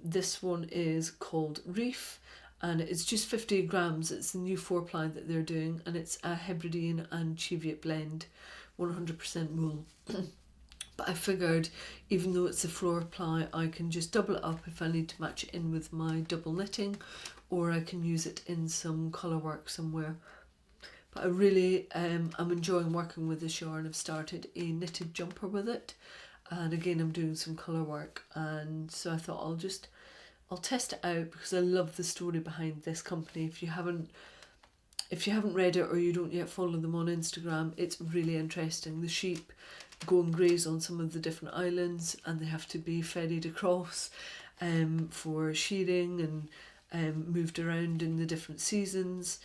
this one is called Reef, and it's just 50 grams. It's the new 4-ply that they're doing, and it's a Hebridean and Cheviot blend, 100% wool. But I figured, even though it's a floor ply, I can just double it up if I need to match it in with my double knitting, or I can use it in some colour work somewhere. But I really am enjoying working with this yarn. I've started a knitted jumper with it, and again I'm doing some colour work, and so I thought I'll test it out because I love the story behind this company. If you haven't read it, or you don't yet follow them on Instagram, it's really interesting. The sheep go and graze on some of the different islands, and they have to be ferried across for shearing and moved around in the different seasons.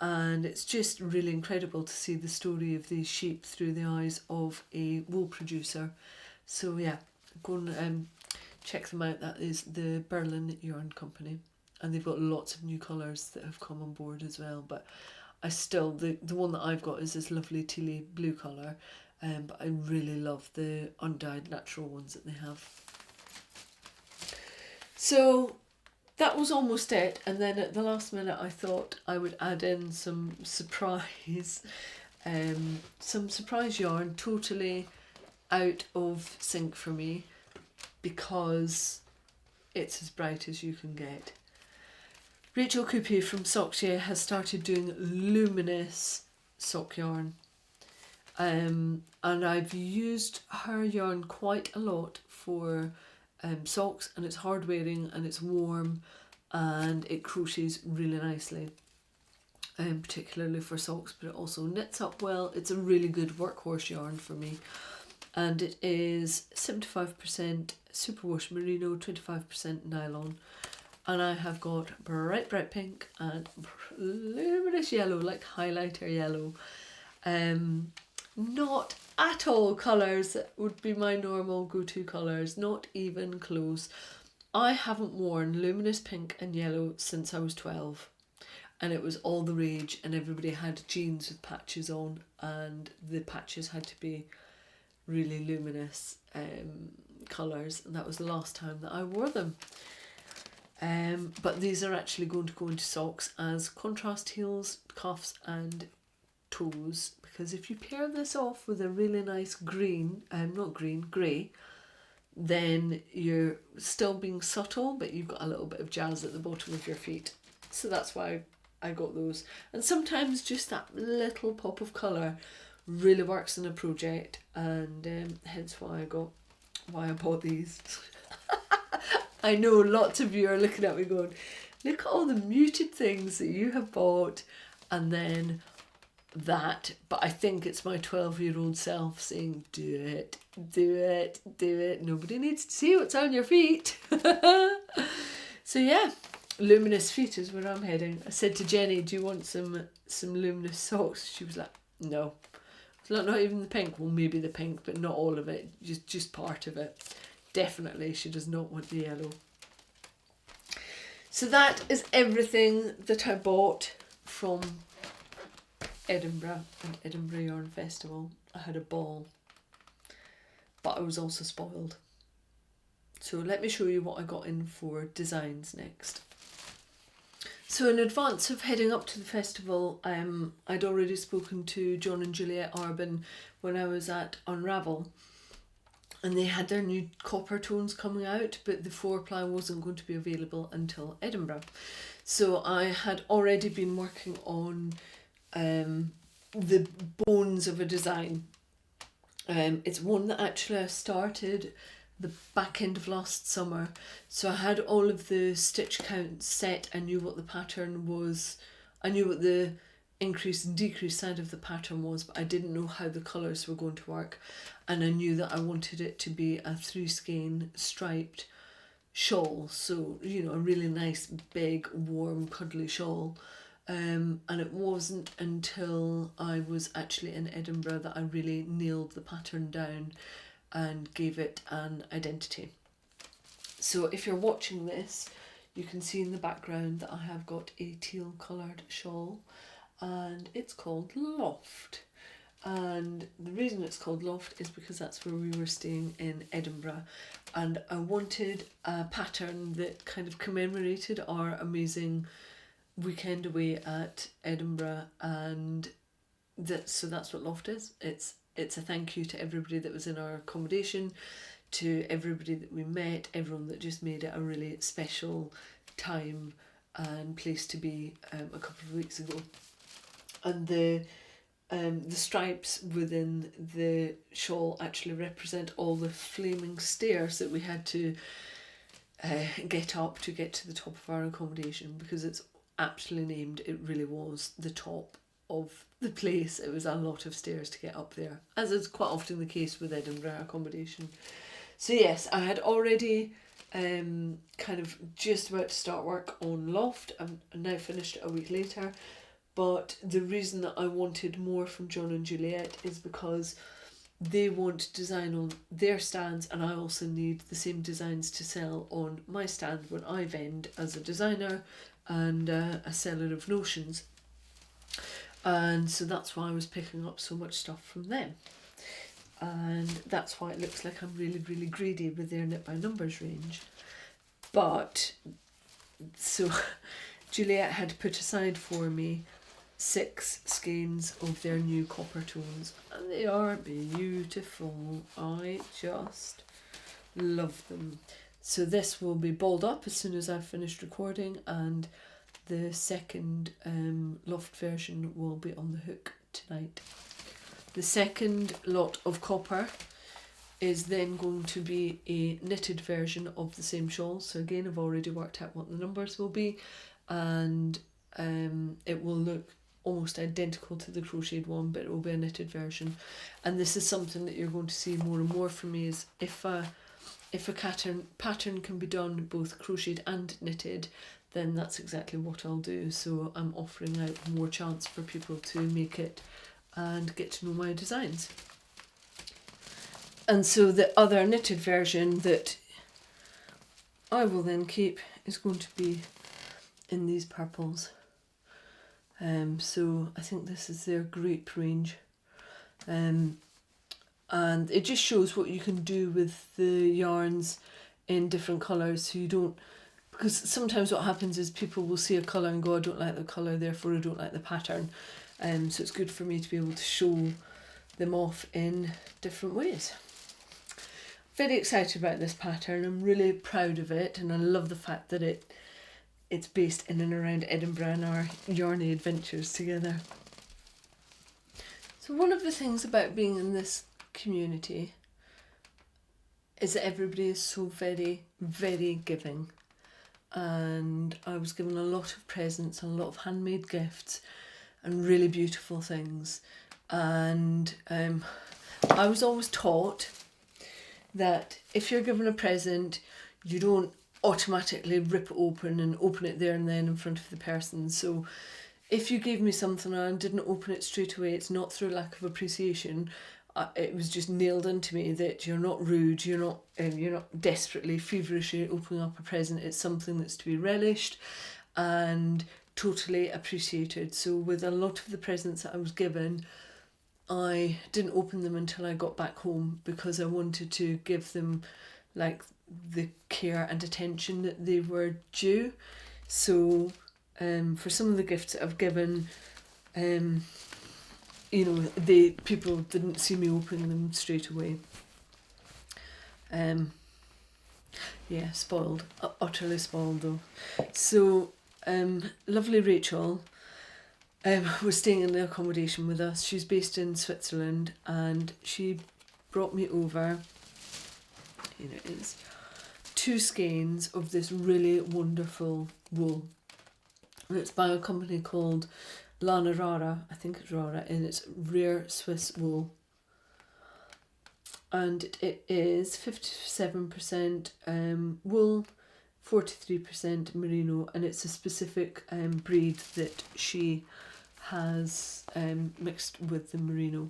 And it's just really incredible to see the story of these sheep through the eyes of a wool producer. So yeah, go and check them out. That is the Berlin Yarn Company, and they've got lots of new colours that have come on board as well. But I still, the one that I've got is this lovely tealy blue colour, but I really love the undyed natural ones that they have. So that was almost it, and then at the last minute I thought I would add in some surprise yarn, totally out of sync for me, because it's as bright as you can get. Rachel Coupey from Crochet has started doing luminous sock yarn, and I've used her yarn quite a lot for socks, and it's hard wearing and it's warm and it crochets really nicely, particularly for socks, but it also knits up well. It's a really good workhorse yarn for me, and it is 75% superwash merino, 25% nylon, and I have got bright pink and luminous yellow, like highlighter yellow. Not at all colours that would be my normal go-to colours, not even close. I haven't worn luminous pink and yellow since I was 12, and it was all the rage, and everybody had jeans with patches on, and the patches had to be really luminous colours, and that was the last time that I wore them. But these are actually going to go into socks as contrast heels, cuffs and toes, because if you pair this off with a really nice green, grey, then you're still being subtle, but you've got a little bit of jazz at the bottom of your feet. So that's why I got those. And sometimes just that little pop of colour really works in a project, and hence why I bought these. I know lots of you are looking at me going, look at all the muted things that you have bought, and then that. But I think it's my 12-year-old self saying, do it, do it, do it. Nobody needs to see what's on your feet. So yeah, luminous feet is where I'm heading. I said to Jenny, do you want some luminous socks? She was like, no. It's not even the pink. Well, maybe the pink, but not all of it, just part of it. Definitely she does not want the yellow. So that is everything that I bought from Edinburgh and Edinburgh Yarn Festival. I had a ball, but I was also spoiled. So let me show you what I got in for designs next. So in advance of heading up to the festival, I'd already spoken to John and Juliet Arbin when I was at Unravel, and they had their new copper tones coming out, but the 4-ply wasn't going to be available until Edinburgh. So I had already been working on the bones of a design. It's one that actually I started the back end of last summer, so I had all of the stitch counts set. I knew what the pattern was, I knew what the increase and decrease side of the pattern was, but I didn't know how the colours were going to work, and I knew that I wanted it to be a 3-skein striped shawl, so you know, a really nice big warm cuddly shawl. And it wasn't until I was actually in Edinburgh that I really nailed the pattern down and gave it an identity. So if you're watching this, you can see in the background that I have got a teal coloured shawl, and it's called Loft. And the reason it's called Loft is because that's where we were staying in Edinburgh, and I wanted a pattern that kind of commemorated our amazing weekend away at Edinburgh, and so that's what Loft is. It's a thank you to everybody that was in our accommodation, to everybody that we met, everyone that just made it a really special time and place to be a couple of weeks ago. And the stripes within the shawl actually represent all the flaming stairs that we had to get up to get to the top of our accommodation, because it's aptly named. It really was the top of the place. It was a lot of stairs to get up there, as is quite often the case with Edinburgh accommodation. So yes, I had already kind of just about to start work on Loft. I'm now finished a week later. But the reason that I wanted more from John and Juliet is because they want to design on their stands, and I also need the same designs to sell on my stand when I vend as a designer and a seller of notions. And so that's why I was picking up so much stuff from them. And that's why it looks like I'm really, really greedy with their Knit by Numbers range. But, so Juliet had put aside for me 6 skeins of their new copper tones, and they are beautiful. I just love them. So this will be balled up as soon as I've finished recording, and the second Loft version will be on the hook tonight. The second lot of copper is then going to be a knitted version of the same shawl. So again, I've already worked out what the numbers will be, and it will look almost identical to the crocheted one, but it will be a knitted version. And this is something that you're going to see more and more from me, is if a pattern can be done both crocheted and knitted, then that's exactly what I'll do. So I'm offering out more chance for people to make it and get to know my designs. And so the other knitted version that I will then keep is going to be in these purples. So I think this is their grape range. And it just shows what you can do with the yarns in different colours, so you don't, because sometimes what happens is people will see a colour and go, I don't like the colour, therefore I don't like the pattern. So it's good for me to be able to show them off in different ways. Very excited about this pattern. I'm really proud of it, and I love the fact that it's based in and around Edinburgh and our yarny adventures together. So one of the things about being in this community is that everybody is so very, very giving. And I was given a lot of presents and a lot of handmade gifts and really beautiful things. And I was always taught that if you're given a present, you don't automatically rip it open and open it there and then in front of the person. So if you gave me something and I didn't open it straight away, it's not through lack of appreciation. It was just nailed into me that you're not rude, you're not desperately, feverishly opening up a present. It's something that's to be relished and totally appreciated. So with a lot of the presents that I was given, I didn't open them until I got back home, because I wanted to give them like the care and attention that they were due. So for some of the gifts that I've given, people didn't see me opening them straight away. Spoiled, utterly spoiled though. So lovely Rachel was staying in the accommodation with us. She's based in Switzerland, and she brought me over, here it is, 2 skeins of this really wonderful wool. And it's by a company called Lana Rara, I think it's Rara, and it's rare Swiss wool. And it is 57% wool, 43% merino, and it's a specific breed that she has mixed with the merino.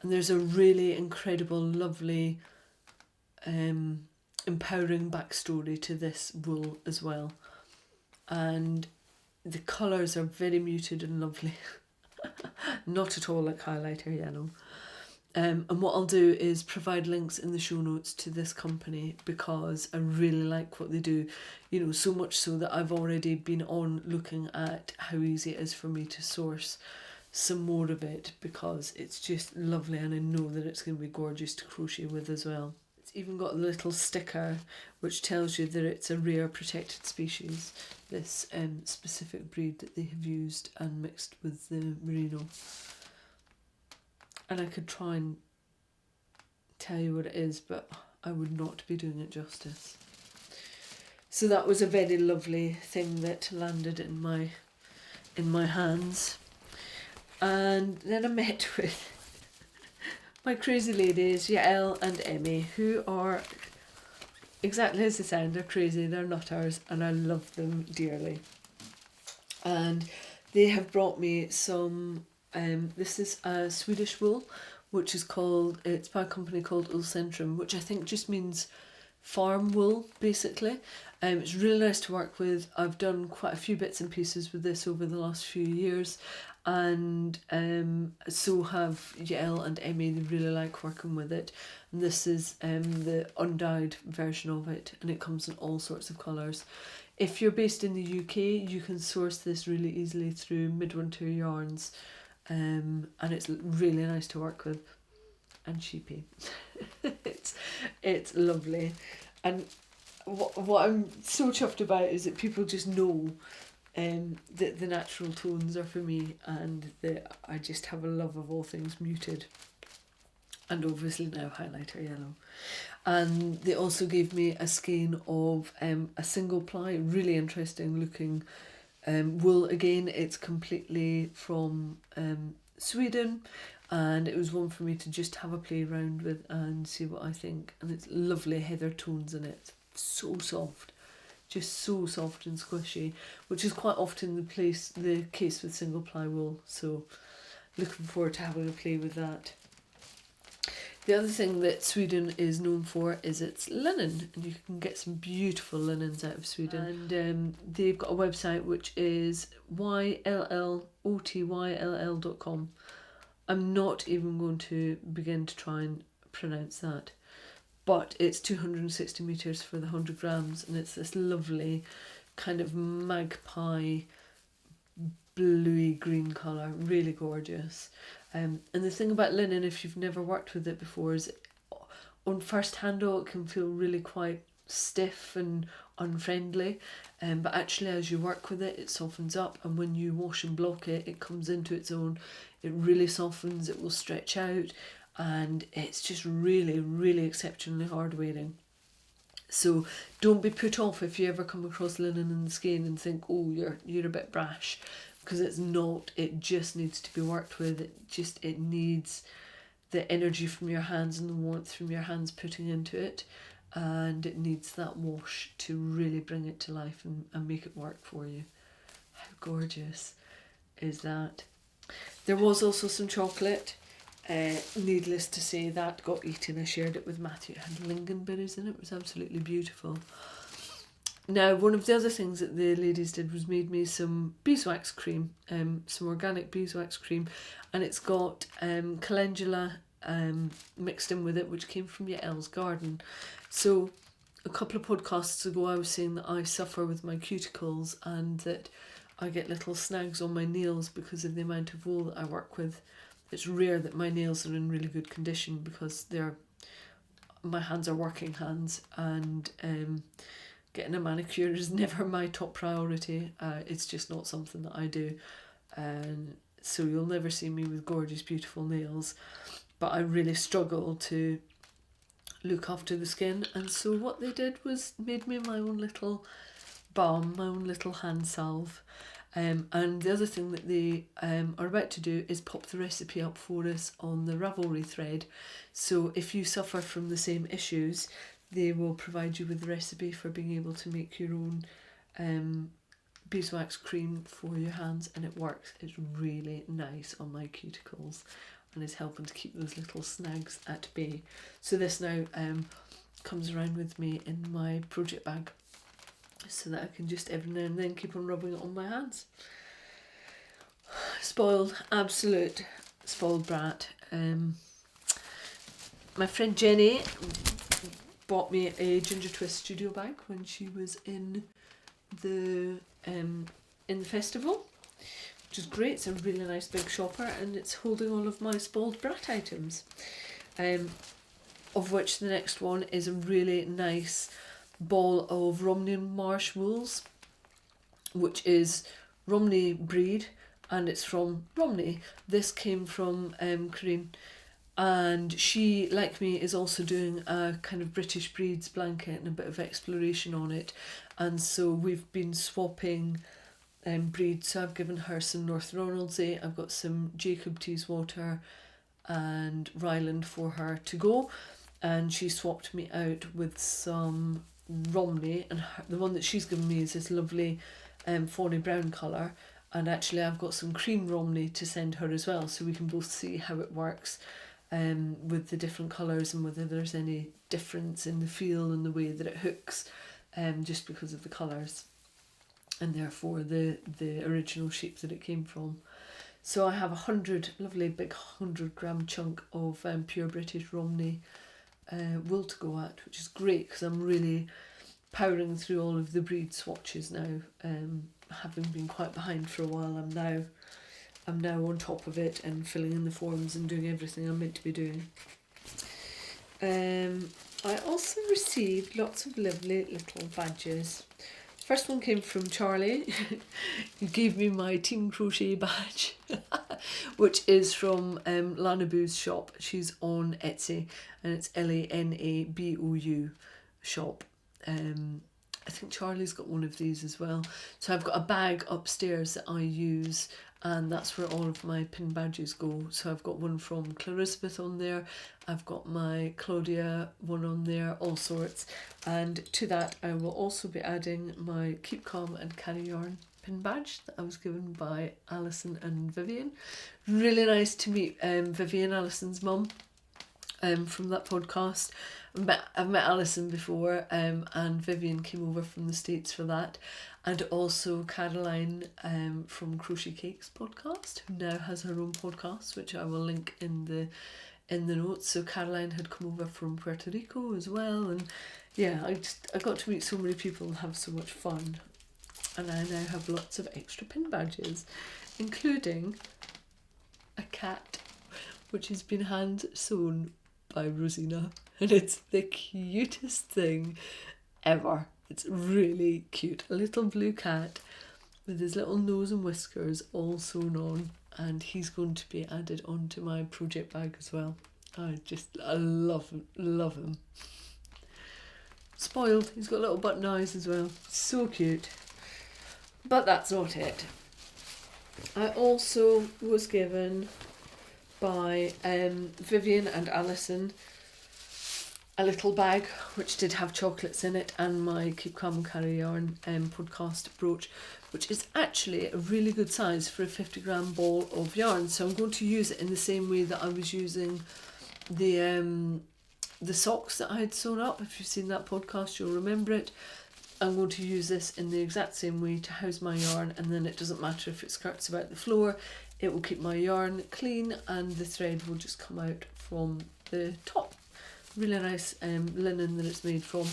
And there's a really incredible, lovely, empowering backstory to this wool as well. And the colours are very muted and lovely. Not at all like highlighter yellow. And what I'll do is provide links in the show notes to this company, because I really like what they do, you know, so much so that I've already been on looking at how easy it is for me to source some more of it, because it's just lovely, and I know that it's going to be gorgeous to crochet with as well. It's even got a little sticker which tells you that it's a rare protected species, this specific breed that they have used and mixed with the merino. And I could try and tell you what it is, but I would not be doing it justice. So that was a very lovely thing that landed in my hands. And then I met with my crazy ladies, Yael and Emmy, who are exactly as they sound. They're crazy, they're nutters, and I love them dearly. And they have brought me some, this is a Swedish wool, which is it's by a company called Ullcentrum, which I think just means farm wool, basically. It's really nice to work with. I've done quite a few bits and pieces with this over the last few years, and so have Yael and Emmy. They really like working with it. And this is the undyed version of it, and it comes in all sorts of colours. If you're based in the UK, you can source this really easily through Midwinter Yarns, and it's really nice to work with, and cheapy. it's lovely. And what I'm so chuffed about is that people just know that the natural tones are for me, and that I just have a love of all things muted, and obviously now highlighter yellow. And they also gave me a skein of a single ply, really interesting looking wool. Again, it's completely from Sweden, and it was one for me to just have a play around with and see what I think. And it's lovely heather tones in it, so soft, just so soft and squishy, which is quite often the case with single ply wool. So looking forward to having a play with that. The other thing that Sweden is known for is its linen, and you can get some beautiful linens out of Sweden. And they've got a website which is yllotyll.com. I'm not even going to begin to try and pronounce that, but it's 260 metres for the 100 grams, and it's this lovely kind of magpie bluey green colour, really gorgeous. And the thing about linen, if you've never worked with it before, is on first handle it can feel really quite stiff and unfriendly, but actually as you work with it, it softens up, and when you wash and block it, it comes into its own. It really softens, it will stretch out, and it's just really, really exceptionally hard wearing. So don't be put off if you ever come across linen in the skein and think, oh, you're a bit brash, because it's not. It just needs to be worked with. It needs the energy from your hands and the warmth from your hands putting into it, and it needs that wash to really bring it to life and make it work for you. How gorgeous is that? There was also some chocolate. Needless to say, that got eaten. I shared it with Matthew. It had lingonberries in it. It was absolutely beautiful. Now, one of the other things that the ladies did was made me some beeswax cream, some organic beeswax cream, and it's got calendula mixed in with it, which came from Yael's garden. So a couple of podcasts ago I was saying that I suffer with my cuticles and that I get little snags on my nails because of the amount of wool that I work with. It's rare that my nails are in really good condition because my hands are working hands, and getting a manicure is never my top priority. It's just not something that I do, and so you'll never see me with gorgeous, beautiful nails. But I really struggle to look after the skin, and so what they did was made me my own little balm, my own little hand salve. And the other thing that they are about to do is pop the recipe up for us on the Ravelry thread. So if you suffer from the same issues, they will provide you with a recipe for being able to make your own beeswax cream for your hands, and it works. It's really nice on my cuticles and is helping to keep those little snags at bay. So this now comes around with me in my project bag, so that I can just every now and then keep on rubbing it on my hands. Spoiled, absolute spoiled brat. My friend Jenny bought me a Ginger Twist studio bag when she was in the festival, which is great. It's a really nice big shopper, and it's holding all of my spoiled brat items, of which the next one is a really nice ball of Romney and Marsh wools, which is Romney breed, and it's from Romney. This came from Corinne, and she, like me, is also doing a kind of British breeds blanket and a bit of exploration on it, and so we've been swapping breeds. So I've given her some North Ronaldsay, I've got some Jacob Teeswater and Ryland for her to go, and she swapped me out with some Romney, and the one that she's given me is this lovely fawny brown colour, and actually I've got some cream Romney to send her as well, so we can both see how it works with the different colours and whether there's any difference in the feel and the way that it hooks, just because of the colours and therefore the original shape that it came from. So I have 100 lovely big 100-gram chunk of pure British Romney wool to go at, which is great because I'm really powering through all of the breed swatches now. Having been quite behind for a while, I'm now on top of it and filling in the forms and doing everything I'm meant to be doing. I also received lots of lovely little badges. First one came from Charlie, who gave me my Team Crochet badge, which is from Lana Boo's shop. She's on Etsy, and it's LANABOU shop. I think Charlie's got one of these as well. So I've got a bag upstairs that I use, and that's where all of my pin badges go. So I've got one from Clarisbeth on there, I've got my Claudia one on there, all sorts. And to that I will also be adding my Keep Calm and Carry Yarn pin badge that I was given by Alison and Vivian. Really nice to meet Vivian, Alison's mum, from that podcast. I've met Alison before, and Vivian came over from the States for that, and also Caroline from Crochet Cakes podcast, who now has her own podcast, which I will link in the notes. So Caroline had come over from Puerto Rico as well, and yeah, I got to meet so many people and have so much fun, and I now have lots of extra pin badges, including a cat, which has been hand sewn by Rosina, and it's the cutest thing ever. It's really cute. A little blue cat with his little nose and whiskers all sewn on, and he's going to be added onto my project bag as well. I love him. Spoiled. He's got little button eyes as well. So cute. But that's not it. I also was given by Vivian and Alison a little bag which did have chocolates in it, and my Keep Calm and Carry Yarn podcast brooch, which is actually a really good size for a 50-gram ball of yarn. So I'm going to use it in the same way that I was using the socks that I had sewn up. If you've seen that podcast, you'll remember it. I'm going to use this in the exact same way to house my yarn, and then it doesn't matter if it skirts about the floor. It will keep my yarn clean, and the thread will just come out from the top. Really nice linen that it's made from.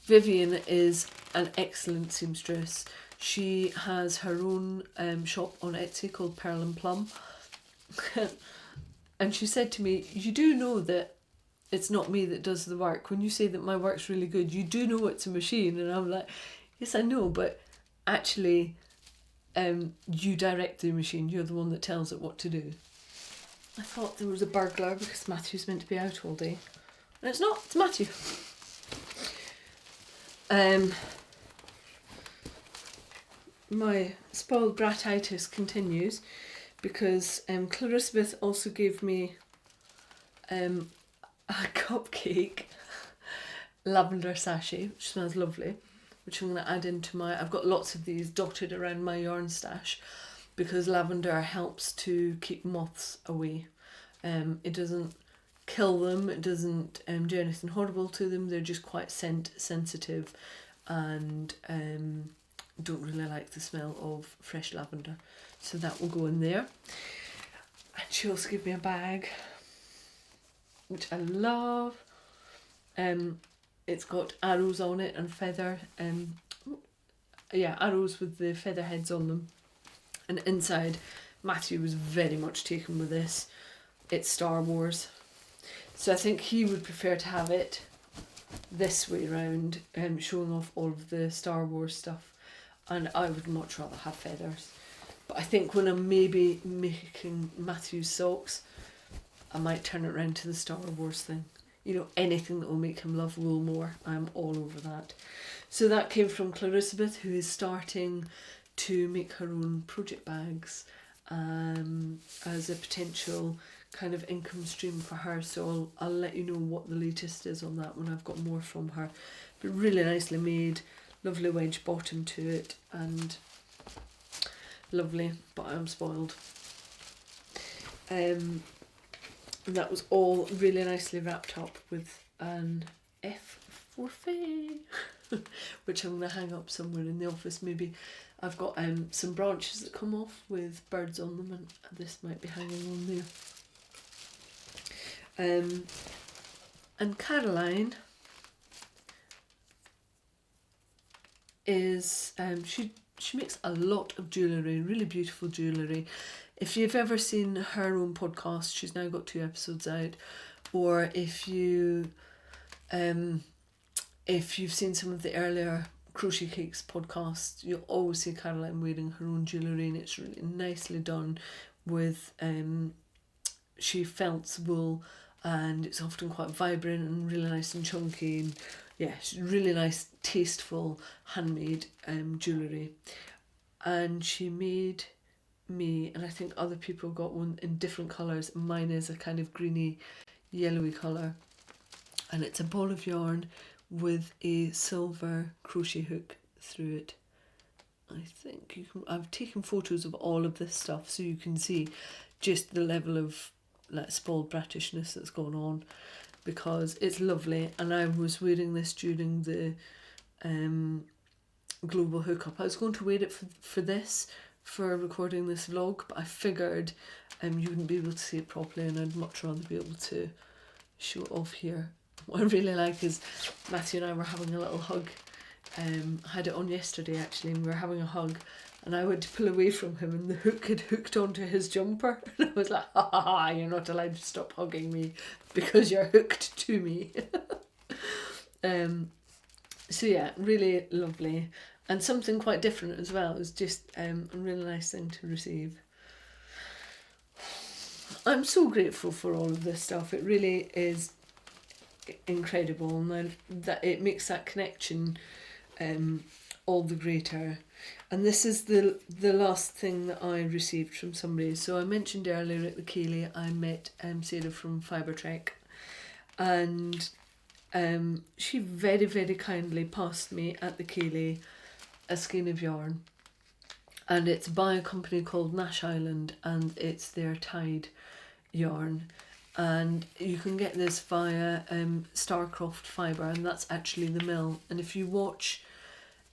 Vivian is an excellent seamstress. She has her own shop on Etsy called Pearl and Plum. And she said to me, you do know that it's not me that does the work. When you say that my work's really good, you do know it's a machine. And I'm like, yes, I know, but actually you direct the machine. You're the one that tells it what to do. I thought there was a burglar because Matthew's meant to be out all day. And it's not, it's Matthew. My spoiled bratitis continues because Clarisbeth also gave me a cupcake lavender sachet, which smells lovely, which I'm going to add into my... I've got lots of these dotted around my yarn stash because lavender helps to keep moths away. It doesn't kill them, it doesn't do anything horrible to them, they're just quite scent sensitive and don't really like the smell of fresh lavender. So that will go in there. And she also gave me a bag, which I love. It's got arrows on it and arrows with the feather heads on them. And inside, Matthew was very much taken with this. It's Star Wars. So I think he would prefer to have it this way round, showing off all of the Star Wars stuff. And I would much rather have feathers. But I think when I'm maybe making Matthew's socks, I might turn it around to the Star Wars thing. You know, anything that will make him love wool more, I'm all over that. So that came from Clarissabeth, who is starting to make her own project bags as a potential kind of income stream for her. So I'll let you know what the latest is on that when I've got more from her. But really nicely made, lovely wedge bottom to it, and lovely, but I'm spoiled. And that was all really nicely wrapped up with an F for Faye, which I'm going to hang up somewhere in the office. Maybe I've got some branches that come off with birds on them, and this might be hanging on there. And Caroline is she makes a lot of jewellery, really beautiful jewellery. If you've ever seen her own podcast, she's now got 2 episodes out, or if you've seen some of the earlier Crochet Cakes podcasts, you'll always see Caroline wearing her own jewellery, and it's really nicely done with she felts wool, and it's often quite vibrant and really nice and chunky, and yeah, it's really nice, tasteful, handmade jewellery. And she made me, and I think other people got one in different colours. Mine is a kind of greeny, yellowy colour, and it's a ball of yarn with a silver crochet hook through it. I think you can. I've taken photos of all of this stuff so you can see just the level of like spoiled bratishness that's gone on, because it's lovely. And I was wearing this during the global hookup. I was going to wear it for this, for recording this vlog, but I figured you wouldn't be able to see it properly, and I'd much rather be able to show it off here. What I really like is Matthew and I were having a little hug. I had it on yesterday actually, and we were having a hug, and I went to pull away from him, and the hook had hooked onto his jumper, and I was like, ha ha ha, you're not allowed to stop hugging me because you're hooked to me. So yeah, really lovely, and something quite different as well. It was just a really nice thing to receive. I'm so grateful for all of this stuff. It really is incredible, and that it makes that connection all the greater. And this is the last thing that I received from somebody. So I mentioned earlier at the Keeley I met Sarah from Fibertrek, and she very, very kindly passed me at the Keeley a skein of yarn, and it's by a company called Nash Island, and it's their Tide yarn, and you can get this via Starcroft Fibre, and that's actually the mill. And if you watch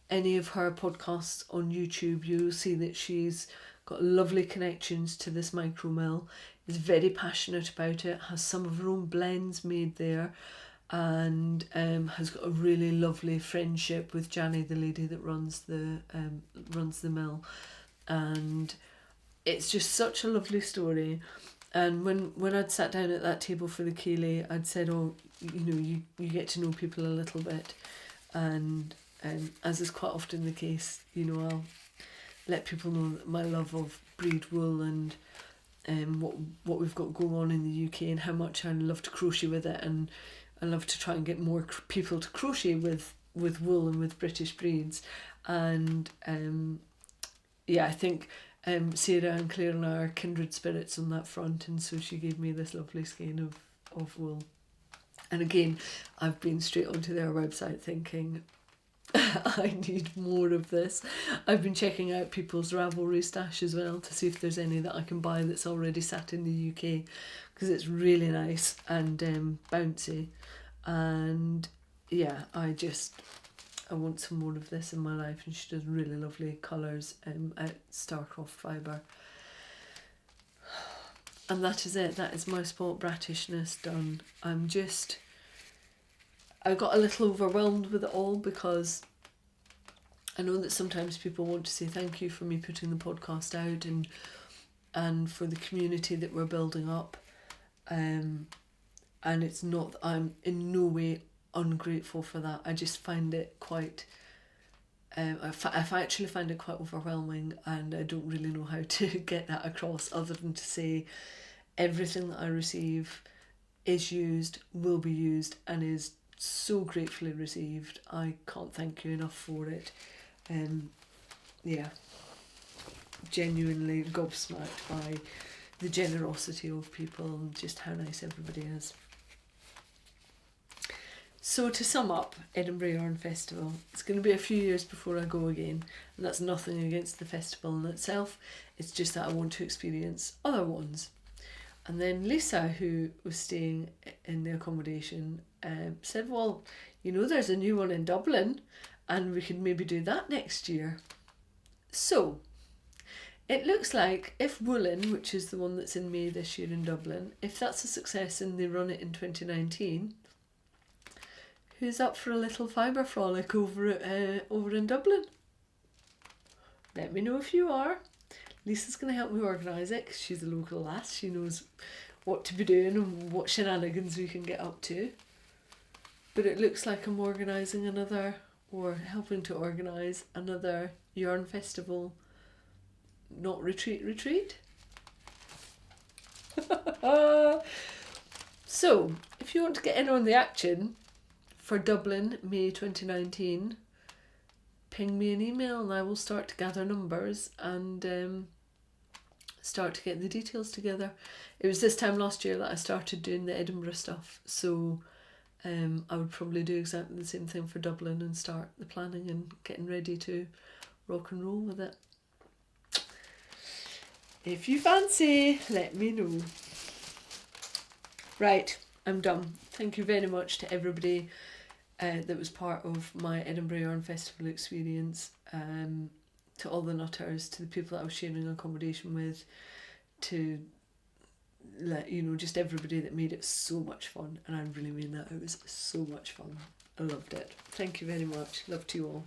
any of her podcasts on YouTube, you'll see that she's got lovely connections to this micro mill, is very passionate about it, has some of her own blends made there, and has got a really lovely friendship with Janny, the lady that runs the mill. And it's just such a lovely story. And when I'd sat down at that table for the Keeley, I'd said, oh, you get to know people a little bit, and as is quite often the case, I'll let people know my love of breed wool and what we've got going on in the UK, and how much I love to crochet with it, and I love to try and get more people to crochet with wool and with British breeds. And I think Sarah and Claire and I are kindred spirits on that front, and so she gave me this lovely skein of wool. And again, I've been straight onto their website thinking, I need more of this. I've been checking out people's Ravelry stash as well to see if there's any that I can buy that's already sat in the UK, because it's really nice and bouncy. And yeah, I want some more of this in my life, and she does really lovely colours at Starcroft Fibre. And that is it. That is my sport brattishness done. I got a little overwhelmed with it all, because I know that sometimes people want to say thank you for me putting the podcast out and for the community that we're building up. And it's not, I'm in no way ungrateful for that. I just find it quite, I actually find it quite overwhelming, and I don't really know how to get that across other than to say everything that I receive is used, will be used, and is so gratefully received. I can't thank you enough for it. Yeah, genuinely gobsmacked by the generosity of people and just how nice everybody is. So to sum up, Edinburgh Yarn Festival, it's going to be a few years before I go again, and that's nothing against the festival in itself, it's just that I want to experience other ones. And then Lisa, who was staying in the accommodation, said, well, you know, there's a new one in Dublin and we could maybe do that next year. So it looks like if Woollin, which is the one that's in May this year in Dublin, if that's a success and they run it in 2019, who's up for a little fibre frolic over in Dublin? Let me know if you are. Lisa's going to help me organise it, because she's a local lass. She knows what to be doing and what shenanigans we can get up to. But it looks like I'm organising helping to organise another yarn festival, not retreat. So, if you want to get in on the action for Dublin, May 2019, ping me an email and I will start to gather numbers and start to get the details together. It was this time last year that I started doing the Edinburgh stuff, so I would probably do exactly the same thing for Dublin and start the planning and getting ready to rock and roll with it. If you fancy, let me know. Right, I'm done. Thank you very much to everybody that was part of my Edinburgh Yarn Festival experience, to all the nutters, to the people that I was sharing accommodation with, to just everybody that made it so much fun. And I really mean that, it was so much fun. I loved it. Thank you very much. Love to you all.